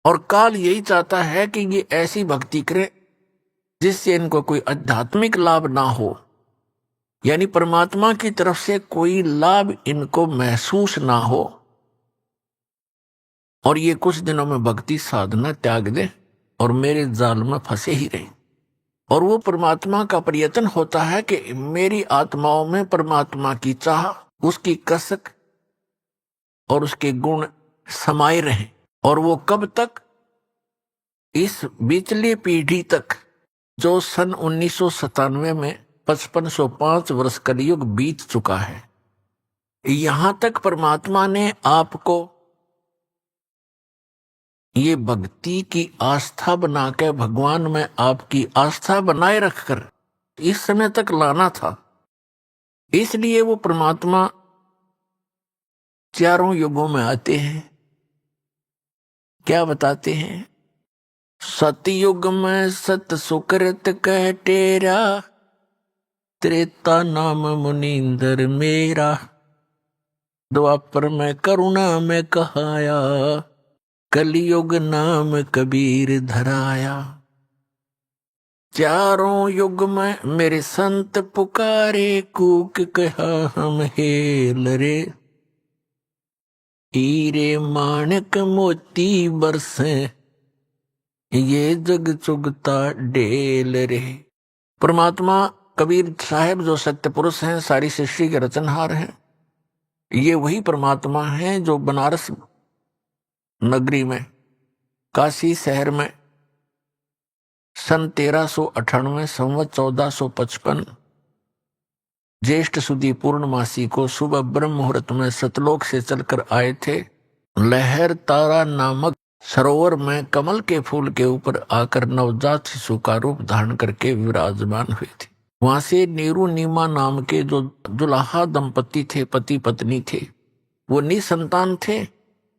और काल यही चाहता है कि ये ऐसी भक्ति करें जिससे इनको कोई आध्यात्मिक लाभ ना हो, यानी परमात्मा की तरफ से कोई लाभ इनको महसूस ना हो, और ये कुछ दिनों में भक्ति साधना त्याग दे और मेरे जाल में फंसे ही रहे। और वो परमात्मा का प्रयत्न होता है कि मेरी आत्माओं में परमात्मा की चाह, उसकी कसक और उसके गुण समाये रहें। और वो कब तक? इस बीचली पीढ़ी तक, जो सन 1997 में 5505 वर्ष कलयुग बीत चुका है। यहां तक परमात्मा ने आपको ये भक्ति की आस्था बना के, भगवान में आपकी आस्था बनाए रखकर इस समय तक लाना था। इसलिए वो परमात्मा चारों युगों में आते हैं क्या बताते हैं? सतयुग में सत सुकृत कह टेरा, त्रेता नाम मुनींदर मेरा, द्वापर में करुणा में कहाया, कलयुग नाम कबीर धराया। चारों युग में मेरे संत पुकारे, कूक कहा हम हेल रे, हीरे माणक मोती बरसे, ये जग चुगता ढेल रे। परमात्मा कबीर साहब जो सत्य पुरुष हैं, सारी सृष्टि के रचनहार हैं, ये वही परमात्मा हैं जो बनारस नगरी में, काशी शहर में सन 1398 संवत 1455 ज्येष्ठ सुदी पूर्णमासी को सुबह ब्रह्म मुहूर्त में सतलोक से चलकर आए थे। लहर तारा नामक सरोवर में कमल के फूल के ऊपर आकर नवजात शिशु का रूप धारण करके विराजमान हुए थे। वहां से नीरू नीमा नाम के जो दुल्हा दंपति थे, पति पत्नी थे, वो निसंतान थे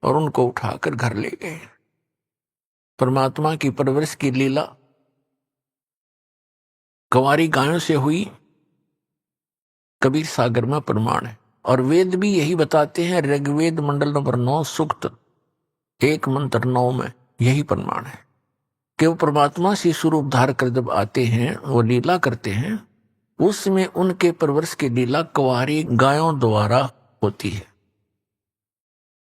और उनको उठाकर घर ले गए। परमात्मा की परवरिश की लीला कंवारी गायों से हुई, कबीर सागर में प्रमाण है। और वेद भी यही बताते हैं, ऋग्वेद मंडल नंबर 9 सूक्त 1 मंत्र 9 में यही प्रमाण है कि वो परमात्मा शिशु रूप धार कर जब आते हैं, वो लीला करते हैं, उसमें उनके परवरिश की लीला कंवारी गायों द्वारा होती है।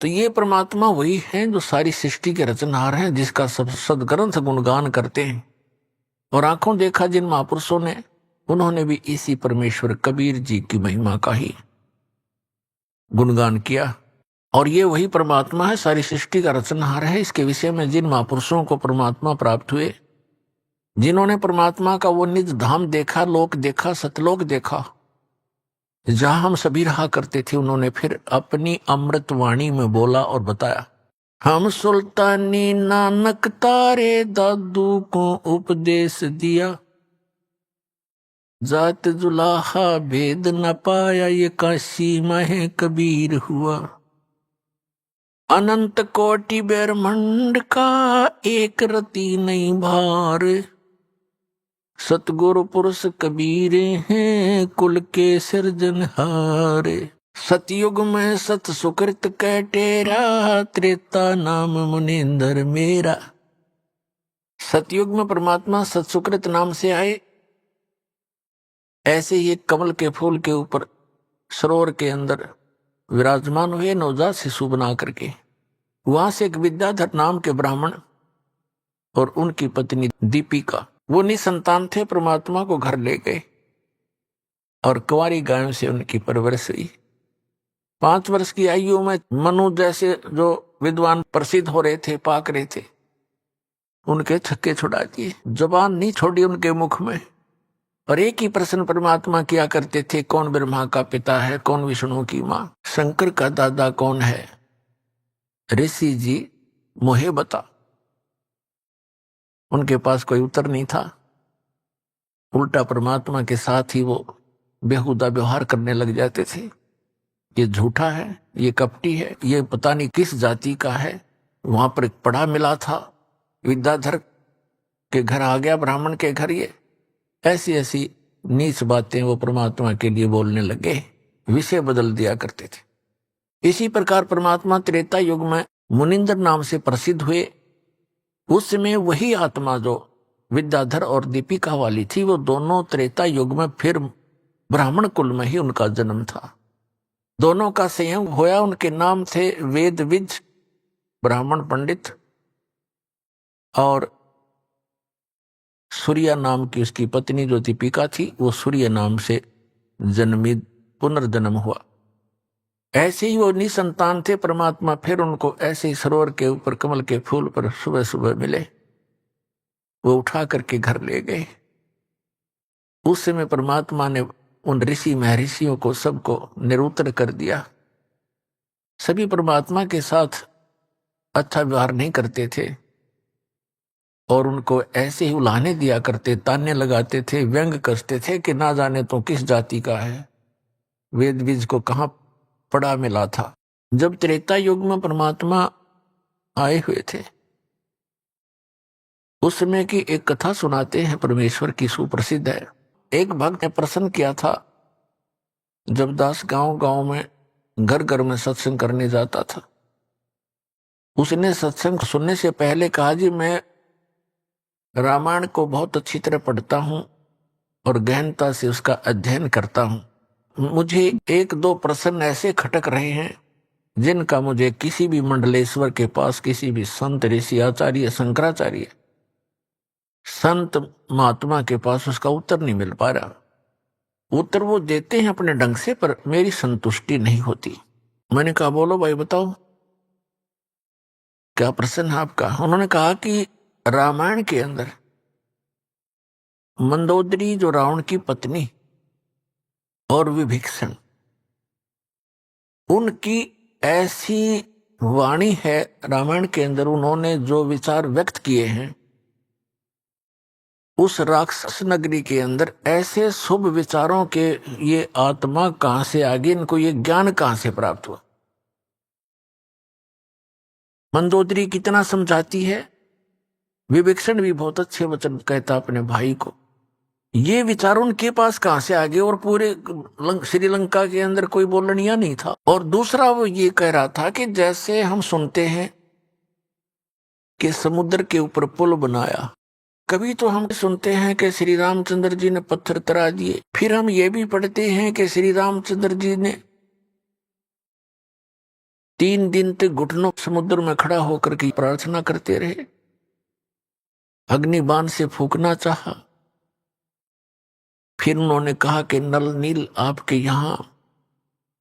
तो ये परमात्मा वही हैं जो सारी सृष्टि के रचनहार हैं, जिसका सब सदग्रंथ गुणगान करते हैं। और आंखों देखा जिन महापुरुषों ने, उन्होंने भी इसी परमेश्वर कबीर जी की महिमा का ही गुणगान किया। और ये वही परमात्मा है, सारी सृष्टि का रचनहार है। इसके विषय में जिन महापुरुषों को परमात्मा प्राप्त हुए, जिन्होंने परमात्मा का वो निज धाम देखा, लोक देखा, सतलोक देखा, जहां हम सभी रहा करते थे, उन्होंने फिर अपनी अमृत वाणी में बोला और बताया, हम सुल्तानी नानक तारे दादू को उपदेश दिया, जात जुलाहा भेद न पाया, ये काशी में कबीर हुआ। अनंत कोटि ब्रह्मांड का एक रति नहीं भार, सतगुरु पुरुष कबीर हैं कुल के सिरजनहार। सतयुग में सत सुकृत कह टेरा, त्रेता नाम मुनींदर मेरा। सतयुग में परमात्मा सतसुकृत नाम से आए, ऐसे ही कमल के फूल के ऊपर सरोवर के अंदर विराजमान हुए नवजात शिशु बना करके। वहां से एक विद्याधर नाम के ब्राह्मण और उनकी पत्नी दीपिका, वो निसंतान थे, परमात्मा को घर ले गए और कुंवारी गायों से उनकी परवरिश हुई। 5 वर्ष की आयु में मनु जैसे जो विद्वान प्रसिद्ध हो रहे थे, पाक रहे थे, उनके छक्के छुड़ा दिए, जुबान नहीं छोड़ी उनके मुख में। और एक ही प्रश्न परमात्मा किया करते थे, कौन ब्रह्मा का पिता है, कौन विष्णु की मां, शंकर का दादा कौन है, ऋषि जी मोहे बता। उनके पास कोई उत्तर नहीं था। उल्टा परमात्मा के साथ ही वो बेहुदा व्यवहार करने लग जाते थे। ये झूठा है, ये कपटी है, ये पता नहीं किस जाति का है। वहां पर एक पढ़ा मिला था, विद्याधर के घर आ गया, ब्राह्मण के घर। ये ऐसी ऐसी नीच बातें वो परमात्मा के लिए बोलने लगे, विषय बदल दिया करते थे। इसी प्रकार परमात्मा त्रेता युग में मुनिंदर नाम से प्रसिद्ध हुए। उस समय वही आत्मा जो विद्याधर और दीपिका वाली थी, वो दोनों त्रेता युग में फिर ब्राह्मण कुल में ही उनका जन्म था। दोनों का संयोग होया। उनके नाम थे वेद विज ब्राह्मण पंडित और सूर्या नाम की उसकी पत्नी जो दीपिका थी, वो सूर्य नाम से जन्मी, पुनर्जन्म हुआ। ऐसे ही वो निसंतान थे। परमात्मा फिर उनको ऐसे ही सरोवर के ऊपर कमल के फूल पर सुबह सुबह मिले, वो उठा करके घर ले गए। उस समय परमात्मा ने उन ऋषि महर्षियों को सबको निरुत्तर कर दिया। सभी परमात्मा के साथ अच्छा व्यवहार नहीं करते थे और उनको ऐसे ही उलाहने दिया करते, ताने लगाते थे, व्यंग कसते थे कि ना जाने तो किस जाति का है, वेद बीज को कहाँ पड़ा मिला था। जब त्रेता युग में परमात्मा आए हुए थे उस समय की एक कथा सुनाते हैं, परमेश्वर की सुप्रसिद्ध है। एक भक्त ने प्रश्न किया था, जब दास गांव गांव में घर घर में सत्संग करने जाता था, उसने सत्संग सुनने से पहले कहा, जी मैं रामायण को बहुत अच्छी तरह पढ़ता हूं और गहनता से उसका अध्ययन करता हूं। मुझे एक दो प्रश्न ऐसे खटक रहे हैं जिनका मुझे किसी भी मंडलेश्वर के पास, किसी भी संत ऋषि आचार्य शंकराचार्य संत महात्मा के पास उसका उत्तर नहीं मिल पा रहा। उत्तर वो देते हैं अपने ढंग से, पर मेरी संतुष्टि नहीं होती। मैंने कहा, बोलो भाई बताओ क्या प्रश्न है आपका। उन्होंने कहा कि रामायण के अंदर मंदोदरी जो रावण की पत्नी और विभीषण, उनकी ऐसी वाणी है रामायण के अंदर, उन्होंने जो विचार व्यक्त किए हैं, उस राक्षस नगरी के अंदर ऐसे शुभ विचारों के ये आत्मा कहां से आ गई, इनको ये ज्ञान कहां से प्राप्त हुआ। मंदोदरी कितना समझाती है, विभीषण भी बहुत अच्छे वचन कहता अपने भाई को। ये विचार उनके पास कहां से आ गए, और पूरे श्रीलंका के अंदर कोई बोलनिया नहीं था। और दूसरा वो ये कह रहा था कि जैसे हम सुनते हैं कि समुद्र के ऊपर पुल बनाया, कभी तो हम सुनते हैं कि श्री रामचंद्र जी ने पत्थर तरा दिए, फिर हम ये भी पढ़ते हैं कि श्री रामचंद्र जी ने 3 दिन तक घुटनों समुद्र में खड़ा होकर की प्रार्थना करते रहे, अग्निबाण से फूंकना चाहा। फिर उन्होंने कहा कि नल नील आपके यहाँ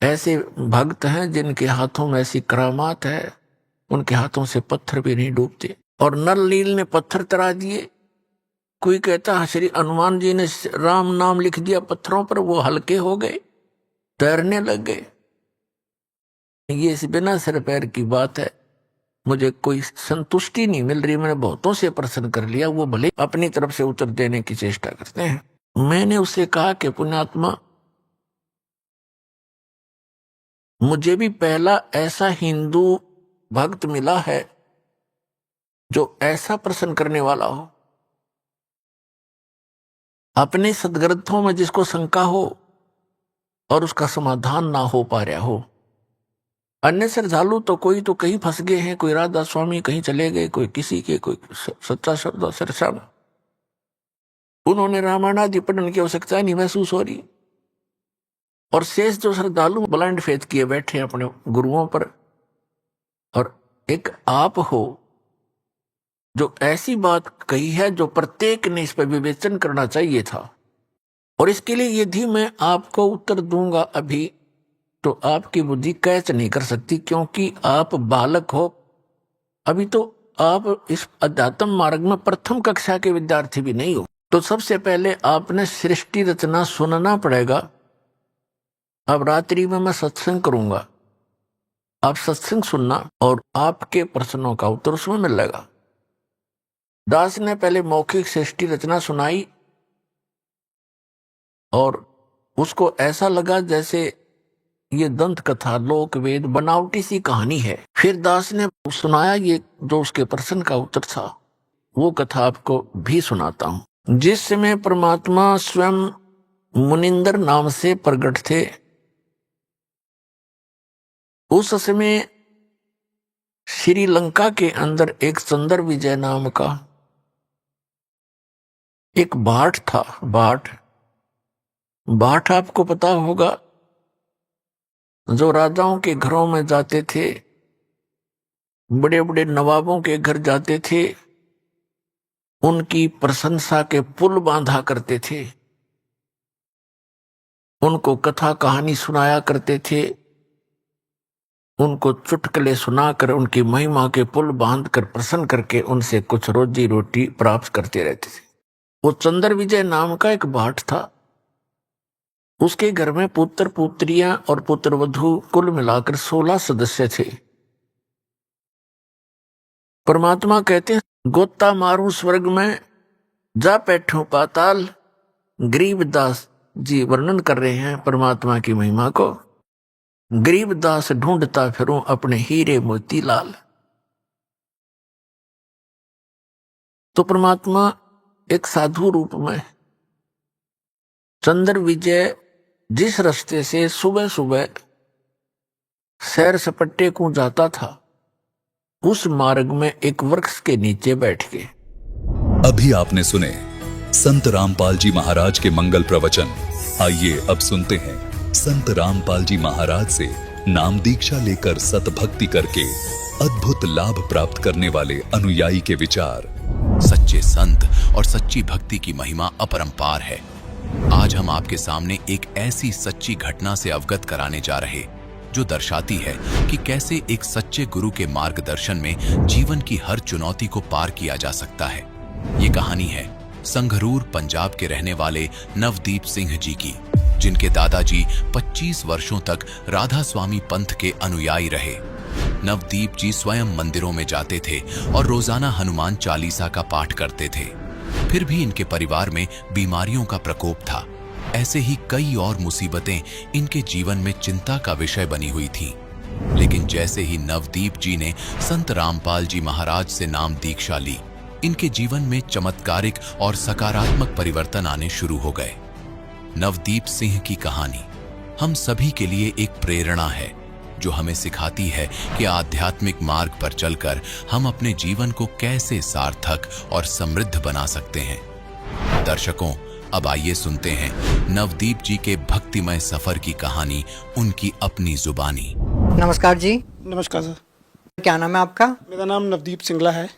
ऐसे भक्त हैं जिनके हाथों में ऐसी करामात है, उनके हाथों से पत्थर भी नहीं डूबते। और नल नील ने पत्थर तरा दिए। कोई कहता है श्री हनुमान जी ने राम नाम लिख दिया पत्थरों पर, वो हल्के हो गए, तैरने लग गए। ये बिना सिर पैर की बात है। मुझे कोई संतुष्टि नहीं मिल रही। मैंने बहुतों से प्रश्न कर लिया, वो भले अपनी तरफ से उत्तर देने की चेष्टा करते हैं। मैंने उससे कहा कि पुण्यात्मा, मुझे भी पहला ऐसा हिंदू भक्त मिला है जो ऐसा प्रश्न करने वाला हो, अपने सदग्रंथों में जिसको शंका हो और उसका समाधान ना हो पा रहा हो। अन्य श्रद्धालु तो कोई तो कहीं फंस गए हैं, कोई राधा स्वामी कहीं चले गए, कोई किसी के, कोई सच्चा श्रद्धा सरसा। उन्होंने रामायण आदि पढ़ने की आवश्यकता नहीं महसूस हो रही। और शेष जो श्रद्धालु ब्लाइंड फेथ किए बैठे अपने गुरुओं पर, और एक आप हो जो ऐसी बात कही है जो प्रत्येक ने इस पर विवेचन करना चाहिए था। और इसके लिए यदि मैं आपको उत्तर दूंगा अभी, तो आपकी बुद्धि कैच नहीं कर सकती, क्योंकि आप बालक हो। अभी तो आप इस अध्यात्म मार्ग में प्रथम कक्षा के विद्यार्थी भी नहीं हो। तो सबसे पहले आपने सृष्टि रचना सुनना पड़ेगा। अब रात्रि में मैं सत्संग करूंगा, आप सत्संग सुनना और आपके प्रश्नों का उत्तर उसमें मिलेगा। दास ने पहले मौखिक सृष्टि रचना सुनाई और उसको ऐसा लगा जैसे ये दंत कथा, लोक वेद, बनावटी सी कहानी है। फिर दास ने सुनाया ये जो उसके प्रश्न का उत्तर था, वो कथा आपको भी सुनाता हूं। जिस समय परमात्मा स्वयं मुनिंदर नाम से प्रकट थे, उस समय श्रीलंका के अंदर एक चंद्र विजय नाम का एक भाट था। भाट आपको पता होगा, जो राजाओं के घरों में जाते थे, बड़े बड़े नवाबों के घर जाते थे, उनकी प्रशंसा के पुल बांधा करते थे, उनको कथा कहानी सुनाया करते थे, उनको चुटकुले सुनाकर उनकी महिमा के पुल बांधकर प्रसन्न करके उनसे कुछ रोजी रोटी प्राप्त करते रहते थे। वो चंद्र विजय नाम का एक भाट था। उसके घर में पुत्र पुत्रियां और पुत्र वधू कुल मिलाकर 16 सदस्य थे। परमात्मा कहते हैं, गोता मारू स्वर्ग में, जा बैठो पाताल। गरीबदास जी वर्णन कर रहे हैं परमात्मा की महिमा को। गरीबदास ढूंढता फिरूं अपने हीरे मोती लाल। तो परमात्मा एक साधु रूप में चंद्र विजय जिस रास्ते से सुबह सुबह सैर सपट्टे को जाता था, उस मार्ग में एक वृक्ष के नीचे बैठ के। अभी आपने सुने संत रामपाल जी महाराज के मंगल प्रवचन। आइए अब सुनते हैं संत रामपाल जी महाराज से नाम दीक्षा लेकर सतभक्ति करके अद्भुत लाभ प्राप्त करने वाले अनुयायी के विचार। सच्चे संत और सच्ची भक्ति की महिमा अपरंपार है। आज हम आपके सामने एक ऐसी सच्ची घटना से अवगत कराने जा रहे जो दर्शाती है कि कैसे एक सच्चे गुरु के मार्गदर्शन में जीवन की हर चुनौती को पार किया जा सकता है। ये कहानी है संघरूर पंजाब के रहने वाले नवदीप सिंह जी की, जिनके दादाजी 25 वर्षों तक राधा स्वामी पंथ के अनुयायी रहे। नवदीप जी स्वयं मंदिरों में जाते थे और रोजाना हनुमान चालीसा का पाठ करते थे। फिर भी इनके परिवार में बीमारियों का प्रकोप था। ऐसे ही कई और मुसीबतें इनके जीवन में चिंता का विषय बनी हुई थीं। लेकिन जैसे ही नवदीप जी ने संत रामपाल जी महाराज से नाम दीक्षा ली, इनके जीवन में चमत्कारिक और सकारात्मक परिवर्तन आने शुरू हो गए। नवदीप सिंह की कहानी हम सभी के लिए एक प्रेरणा है, जो हमें सिखाती है कि आध्यात्मिक मार्ग पर चलकर हम अपने जीवन को कैसे सार्थक और समृद्ध बना सकते हैं। दर्शकों, अब आइए सुनते हैं नवदीप जी के भक्तिमय सफर की कहानी, उनकी अपनी जुबानी। नमस्कार जी। नमस्कार सर। क्या नाम है आपका? मेरा नाम नवदीप सिंगला है।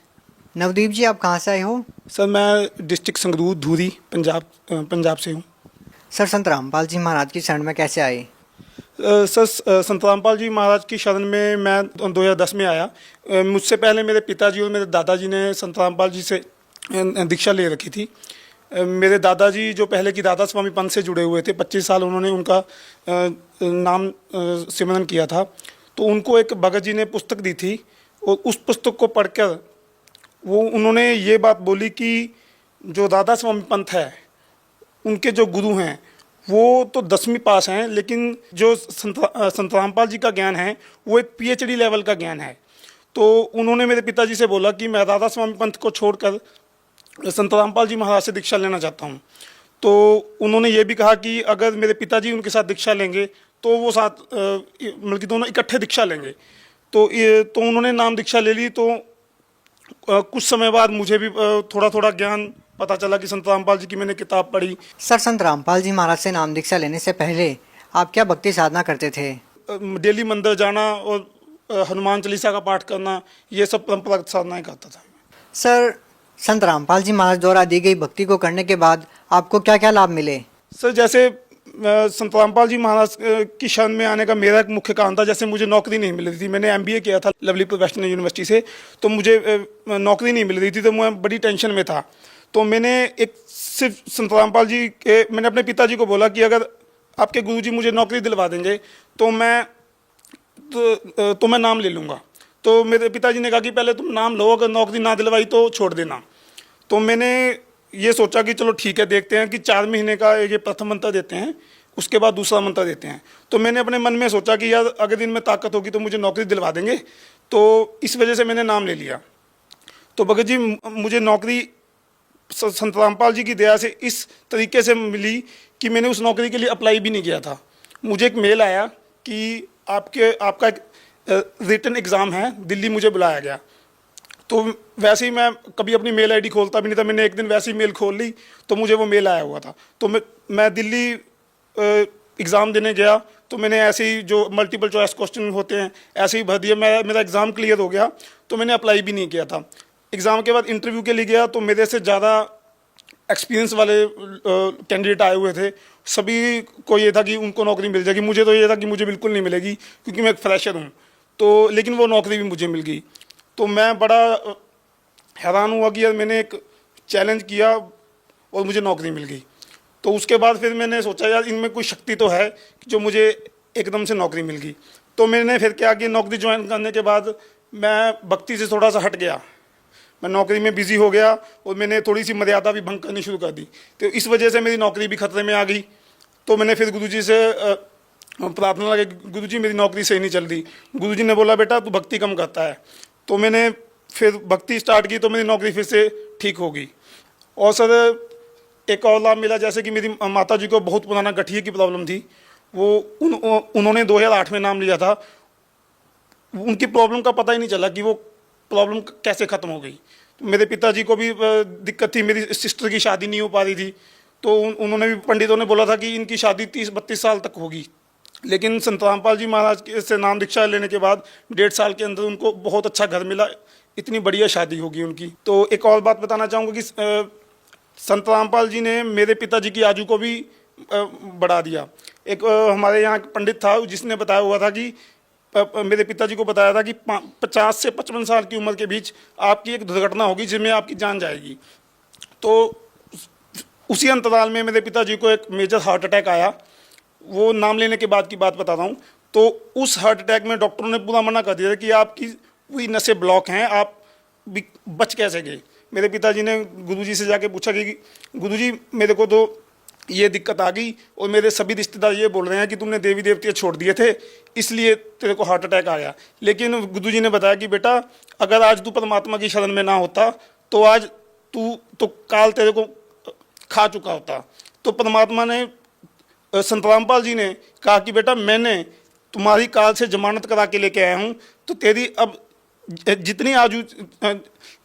नवदीप जी, आप कहाँ से आए हो? सर मैं डिस्ट्रिक्ट संगरूर धूरी पंजाब से हूँ। सर, संत रामपाल जी महाराज की शरण में कैसे आए? सर संत रामपाल जी महाराज की शरण में मैं 2010 में आया। मुझसे पहले मेरे पिताजी और मेरे दादाजी ने संत रामपाल जी से दीक्षा ले रखी थी। मेरे दादाजी जो पहले की राधा स्वामी पंथ से जुड़े हुए थे, 25 साल उन्होंने उनका नाम सिमरन किया था। तो उनको एक भगत जी ने पुस्तक दी थी और उस पुस्तक को पढ़कर उन्होंने ये बात बोली कि जो राधा स्वामी पंथ है, उनके जो गुरु हैं वो तो 10वीं पास हैं, लेकिन जो संत रामपाल जी का ज्ञान है वो एक PhD लेवल का ज्ञान है। तो उन्होंने मेरे पिताजी से बोला कि मैं राधा स्वामी पंथ को छोड़कर संत रामपाल जी महाराज से दीक्षा लेना चाहता हूँ। तो उन्होंने ये भी कहा कि अगर मेरे पिताजी उनके साथ दीक्षा लेंगे तो वो साथ मतलब कि दोनों इकट्ठे दीक्षा लेंगे। तो उन्होंने नाम दीक्षा ले ली। तो कुछ समय बाद मुझे भी थोड़ा थोड़ा ज्ञान पता चला कि संत रामपाल जी की मैंने किताब पढ़ी। सर, संत रामपाल जी महाराज से नाम दीक्षा लेने से पहले आप क्या भक्ति साधना करते थे? डेली मंदिर जाना और हनुमान चालीसा का पाठ करना, ये सब परंपरागत साधनाएं करता था। सर, संत रामपाल जी महाराज द्वारा दी गई भक्ति को करने के बाद आपको क्या क्या लाभ मिले? सर, जैसे संत रामपाल जी महाराज की शरण में आने का मेरा एक मुख्य कारण था, जैसे मुझे नौकरी नहीं मिल रही थी। मैंने MBA किया था लवली प्रोफेशनल यूनिवर्सिटी से, तो मुझे नौकरी नहीं मिल रही थी, तो मैं बड़ी टेंशन में था। तो मैंने एक सिर्फ संत रामपाल जी के मैंने अपने पिताजी को बोला कि अगर आपके गुरुजी मुझे नौकरी दिलवा देंगे तो मैं नाम ले लूँगा। तो मेरे पिताजी ने कहा कि पहले तुम नाम लो, अगर नौकरी ना दिलवाई तो छोड़ देना। तो मैंने ये सोचा कि चलो ठीक है, देखते हैं कि 4 महीने का ये प्रथम मंत्र देते हैं, उसके बाद दूसरा मंत्र देते हैं। तो मैंने अपने मन में सोचा कि यार अगर इनमें ताकत होगी तो मुझे नौकरी दिलवा देंगे। तो इस वजह से मैंने नाम ले लिया। तो भगत जी मुझे नौकरी संत रामपाल जी की दया से इस तरीके से मिली कि मैंने उस नौकरी के लिए अप्लाई भी नहीं किया था। मुझे एक मेल आया कि आपका एक रिटन एग्ज़ाम है, दिल्ली मुझे बुलाया गया। तो वैसे ही मैं कभी अपनी मेल ID खोलता भी नहीं था। मैंने एक दिन वैसे ही मेल खोल ली तो मुझे वो मेल आया हुआ था। तो मैं दिल्ली एग्ज़ाम देने गया। तो मैंने ऐसे ही जो मल्टीपल चॉइस क्वेश्चन होते हैं ऐसे ही भर दिया। मेरा एग्ज़ाम क्लियर हो गया तो मैंने अप्लाई भी नहीं किया था। एग्ज़ाम के बाद इंटरव्यू के लिए गया तो मेरे से ज़्यादा एक्सपीरियंस वाले कैंडिडेट आए हुए थे। सभी को ये था कि उनको नौकरी मिल जाएगी, मुझे तो ये था कि मुझे बिल्कुल नहीं मिलेगी क्योंकि मैं एक फ्रेशर हूँ। तो लेकिन वो नौकरी भी मुझे मिल गई। तो मैं बड़ा हैरान हुआ कि यार मैंने एक चैलेंज किया और मुझे नौकरी मिल गई। तो उसके बाद फिर मैंने सोचा यार इनमें कोई शक्ति तो है जो मुझे एकदम से नौकरी मिल गई। तो मैंने फिर क्या कि नौकरी ज्वाइन करने के बाद मैं भक्ति से थोड़ा सा हट गया। मैं नौकरी में बिज़ी हो गया और मैंने थोड़ी सी मर्यादा भी भंग करनी शुरू कर दी। तो इस वजह से मेरी नौकरी भी खतरे में आ गई। तो मैंने फिर गुरुजी से प्रार्थना लगी, गुरुजी मेरी नौकरी सही नहीं चल रही। गुरुजी ने बोला बेटा तू भक्ति कम करता है। तो मैंने फिर भक्ति स्टार्ट की तो मेरी नौकरी फिर से ठीक होगी। और सर एक और लाभ मिला, जैसे कि मेरी माता जी को बहुत पुराना गठिए की प्रॉब्लम थी, वो उन्होंने 2008 में नाम लिया था। उनकी प्रॉब्लम का पता ही नहीं चला कि वो प्रॉब्लम कैसे ख़त्म हो गई। तो मेरे पिताजी को भी दिक्कत थी, मेरी सिस्टर की शादी नहीं हो पा रही थी, तो उन्होंने भी, पंडितों ने बोला था कि इनकी शादी 30-32 साल तक होगी। लेकिन संत रामपाल जी महाराज से नाम दीक्षा लेने के बाद 1.5 साल के अंदर उनको बहुत अच्छा घर मिला, इतनी बढ़िया शादी होगी उनकी। तो एक और बात बताना चाहूँगा कि संत रामपाल जी ने मेरे पिताजी की आयु को भी बढ़ा दिया। एक हमारे यहाँ पंडित था जिसने बताया हुआ था कि मेरे पिताजी को बताया था कि 50 से 55 साल की उम्र के बीच आपकी एक दुर्घटना होगी जिसमें आपकी जान जाएगी। तो उसी अंतराल में मेरे पिताजी को एक मेजर हार्ट अटैक आया। वो नाम लेने के बाद की बात बता रहा हूँ। तो उस हार्ट अटैक में डॉक्टरों ने पूरा मना कर दिया कि आपकी पूरी नसें ब्लॉक हैं, आप भी बच कैसे गए। मेरे पिताजी ने गुरुजी से जाके पूछा कि गुरुजी मेरे को तो ये दिक्कत आ गई और मेरे सभी रिश्तेदार ये बोल रहे हैं कि तुमने देवी देवते छोड़ दिए थे इसलिए तेरे को हार्ट अटैक आया। लेकिन गुरुजी ने बताया कि बेटा अगर आज तू परमात्मा की शरण में ना होता तो आज तू तो काल तेरे को खा चुका होता। तो परमात्मा ने, संत रामपाल जी ने कहा कि बेटा मैंने तुम्हारी काल से जमानत करा के लेके आया हूँ, तो तेरी अब जितनी आजू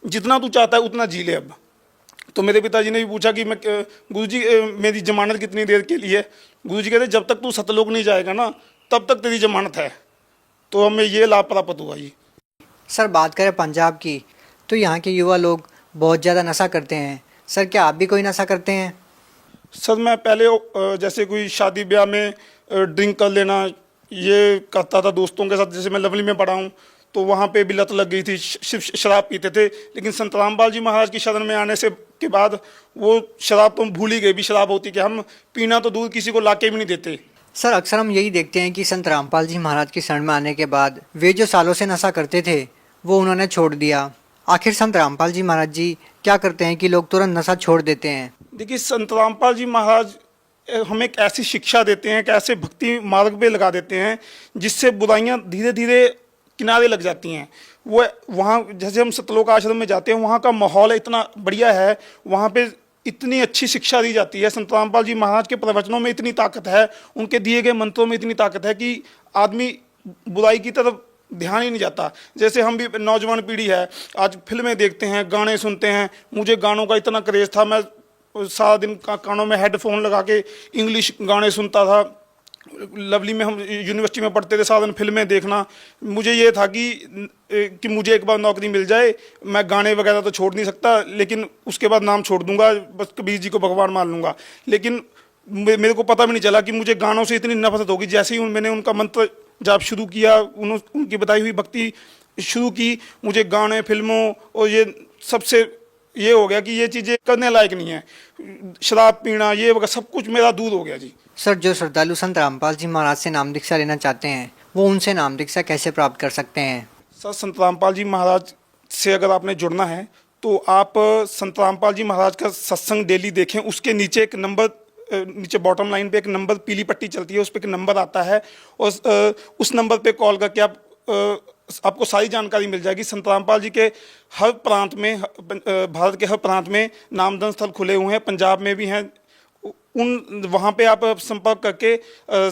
जितना तू चाहता है उतना जी ले अब। तो मेरे पिताजी ने भी पूछा कि मैं गुरुजी मेरी जमानत कितनी देर के लिए। गुरुजी कहते जब तक तू सतलोक नहीं जाएगा ना तब तक तेरी जमानत है। तो हमें ये लाभ प्राप्त हुआ ये। सर बात करें पंजाब की, तो यहाँ के युवा लोग बहुत ज़्यादा नशा करते हैं। सर क्या आप भी कोई नशा करते हैं? सर मैं पहले जैसे कोई शादी ब्याह में ड्रिंक कर लेना ये करता था दोस्तों के साथ। जैसे मैं लवली में पढ़ा हूँ तो वहाँ पे भी लत लग गई थी, सिर्फ शराब पीते थे। लेकिन संत रामपाल जी महाराज की शरण में आने से के बाद वो शराब तो हम भूल ही गए भी शराब होती कि हम पीना तो दूर किसी को लाके भी नहीं देते। सर अक्सर हम यही देखते हैं कि संत रामपाल जी महाराज की शरण में आने के बाद वे जो सालों से नशा करते थे वो उन्होंने छोड़ दिया। आखिर संत रामपाल जी महाराज जी क्या करते हैं कि लोग तुरंत नशा छोड़ देते हैं? देखिए संत रामपाल जी महाराज हमें एक ऐसी शिक्षा देते हैं, एक ऐसे भक्ति मार्ग पे लगा देते हैं जिससे बुराइयां धीरे धीरे किनारे लग जाती हैं। वो वहाँ जैसे हम सतलोक आश्रम में जाते हैं, वहाँ का माहौल इतना बढ़िया है, वहाँ पे इतनी अच्छी शिक्षा दी जाती है। संत रामपाल जी महाराज के प्रवचनों में इतनी ताकत है, उनके दिए गए मंत्रों में इतनी ताकत है कि आदमी बुराई की तरफ ध्यान ही नहीं जाता। जैसे हम भी नौजवान पीढ़ी है, आज फिल्में देखते हैं, गाने सुनते हैं। मुझे गानों का इतना क्रेज़ था, मैं सारा दिन कानों में हेडफोन लगा के इंग्लिश गाने सुनता था। लवली में हम यूनिवर्सिटी में पढ़ते थे, सारा दिन फिल्में देखना। मुझे ये था कि मुझे एक बार नौकरी मिल जाए, मैं गाने वगैरह तो छोड़ नहीं सकता, लेकिन उसके बाद नाम छोड़ दूंगा, बस कबीर जी को भगवान मान लूँगा। लेकिन मेरे को पता भी नहीं चला कि मुझे गानों से इतनी नफरत होगी। जैसे ही मैंने उनका मंत्र जाप शुरू किया, उनकी बताई हुई भक्ति शुरू की, मुझे गाने, फिल्मों और ये सबसे ये हो गया कि ये चीज़ें करने लायक नहीं है। शराब पीना ये वगैरह सब कुछ मेरा दूर हो गया जी। सर जो श्रद्धालु संत रामपाल जी महाराज से नाम दीक्षा लेना चाहते हैं वो उनसे नाम दीक्षा कैसे प्राप्त कर सकते हैं? सर संत रामपाल जी महाराज से अगर आपने जुड़ना है तो आप संत रामपाल जी महाराज का सत्संग डेली देखें। उसके नीचे एक नंबर, नीचे बॉटम लाइन पे एक नंबर पीली पट्टी चलती है, उस पर एक नंबर आता है और उस नंबर पे कॉल करके आपको सारी जानकारी मिल जाएगी। संत रामपाल जी के हर प्रांत में, भारत के हर प्रांत में नामदान स्थल खुले हुए हैं, पंजाब में भी हैं। वहाँ पे आप संपर्क करके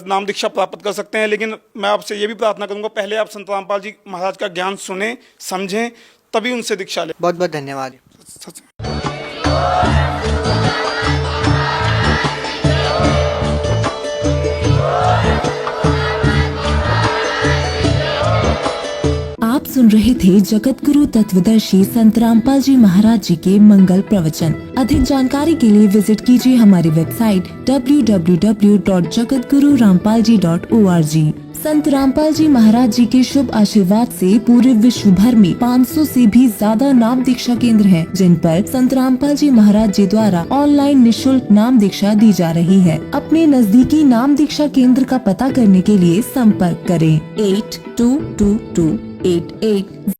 नाम दीक्षा प्राप्त कर सकते हैं। लेकिन मैं आपसे ये भी प्रार्थना करूँगा, पहले आप संत रामपाल जी महाराज का ज्ञान सुने, समझें, तभी उनसे दीक्षा लें। बहुत बहुत धन्यवाद। आप सुन रहे थे जगत गुरु तत्वदर्शी संत रामपाल जी महाराज जी के मंगल प्रवचन। अधिक जानकारी के लिए विजिट कीजिए हमारी वेबसाइट www.jagatgururampalji.org। संत रामपाल जी महाराज जी के शुभ आशीर्वाद से पूरे विश्व भर में 500 से भी ज्यादा नाम दीक्षा केंद्र हैं, जिन पर संत रामपाल जी महाराज जी द्वारा ऑनलाइन निशुल्क नाम दीक्षा दी जा रही है। अपने नजदीकी नाम दीक्षा केंद्र का पता करने के लिए संपर्क करें 822288